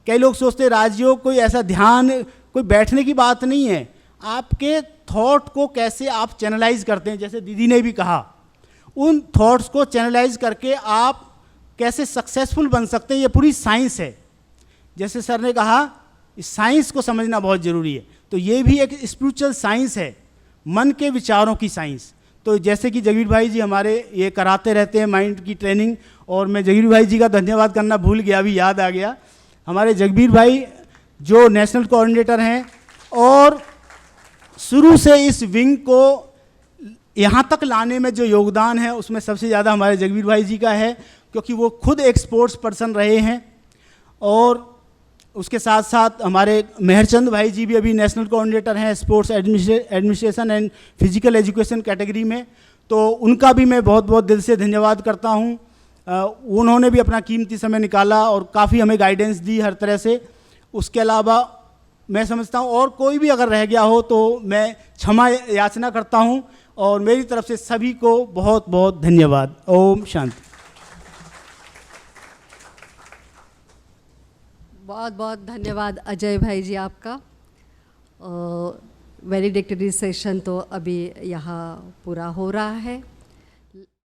कई लोग सोचते हैं राजयोग कोई ऐसा ध्यान, कोई बैठने की बात नहीं है। आपके थॉट को कैसे आप चैनलाइज करते हैं, जैसे दीदी ने भी कहा, उन थॉट्स को चैनलाइज करके आप कैसे सक्सेसफुल बन सकते हैं, ये पूरी साइंस है। जैसे सर ने कहा, इस साइंस को समझना बहुत ज़रूरी है। तो ये भी एक स्पिरिचुअल साइंस है, मन के विचारों की साइंस। तो जैसे कि जगबीर भाई जी हमारे ये कराते रहते हैं माइंड की ट्रेनिंग, और मैं जगबीर भाई जी का धन्यवाद करना भूल गया, अभी याद आ गया। हमारे जगबीर भाई जो नेशनल कोऑर्डिनेटर हैं और शुरू से इस विंग को यहाँ तक लाने में जो योगदान है, उसमें सबसे ज़्यादा हमारे जगबीर भाई जी का है, क्योंकि वो खुद एक स्पोर्ट्स पर्सन रहे हैं। और उसके साथ साथ हमारे मेहरचंद भाई जी भी अभी नेशनल कोऑर्डिनेटर हैं sports administration and physical education category में, तो उनका भी मैं बहुत बहुत दिल से धन्यवाद करता हूं। उन्होंने भी अपना कीमती समय निकाला और काफ़ी हमें गाइडेंस दी हर तरह से। उसके अलावा मैं समझता हूं और कोई भी अगर रह गया हो तो मैं क्षमा याचना करता हूं, और मेरी तरफ से सभी को बहुत बहुत धन्यवाद। ओम शांति। बहुत बहुत धन्यवाद अजय भाई जी आपका। वैलिडिक्टरी सेशन तो अभी यहाँ पूरा हो रहा है।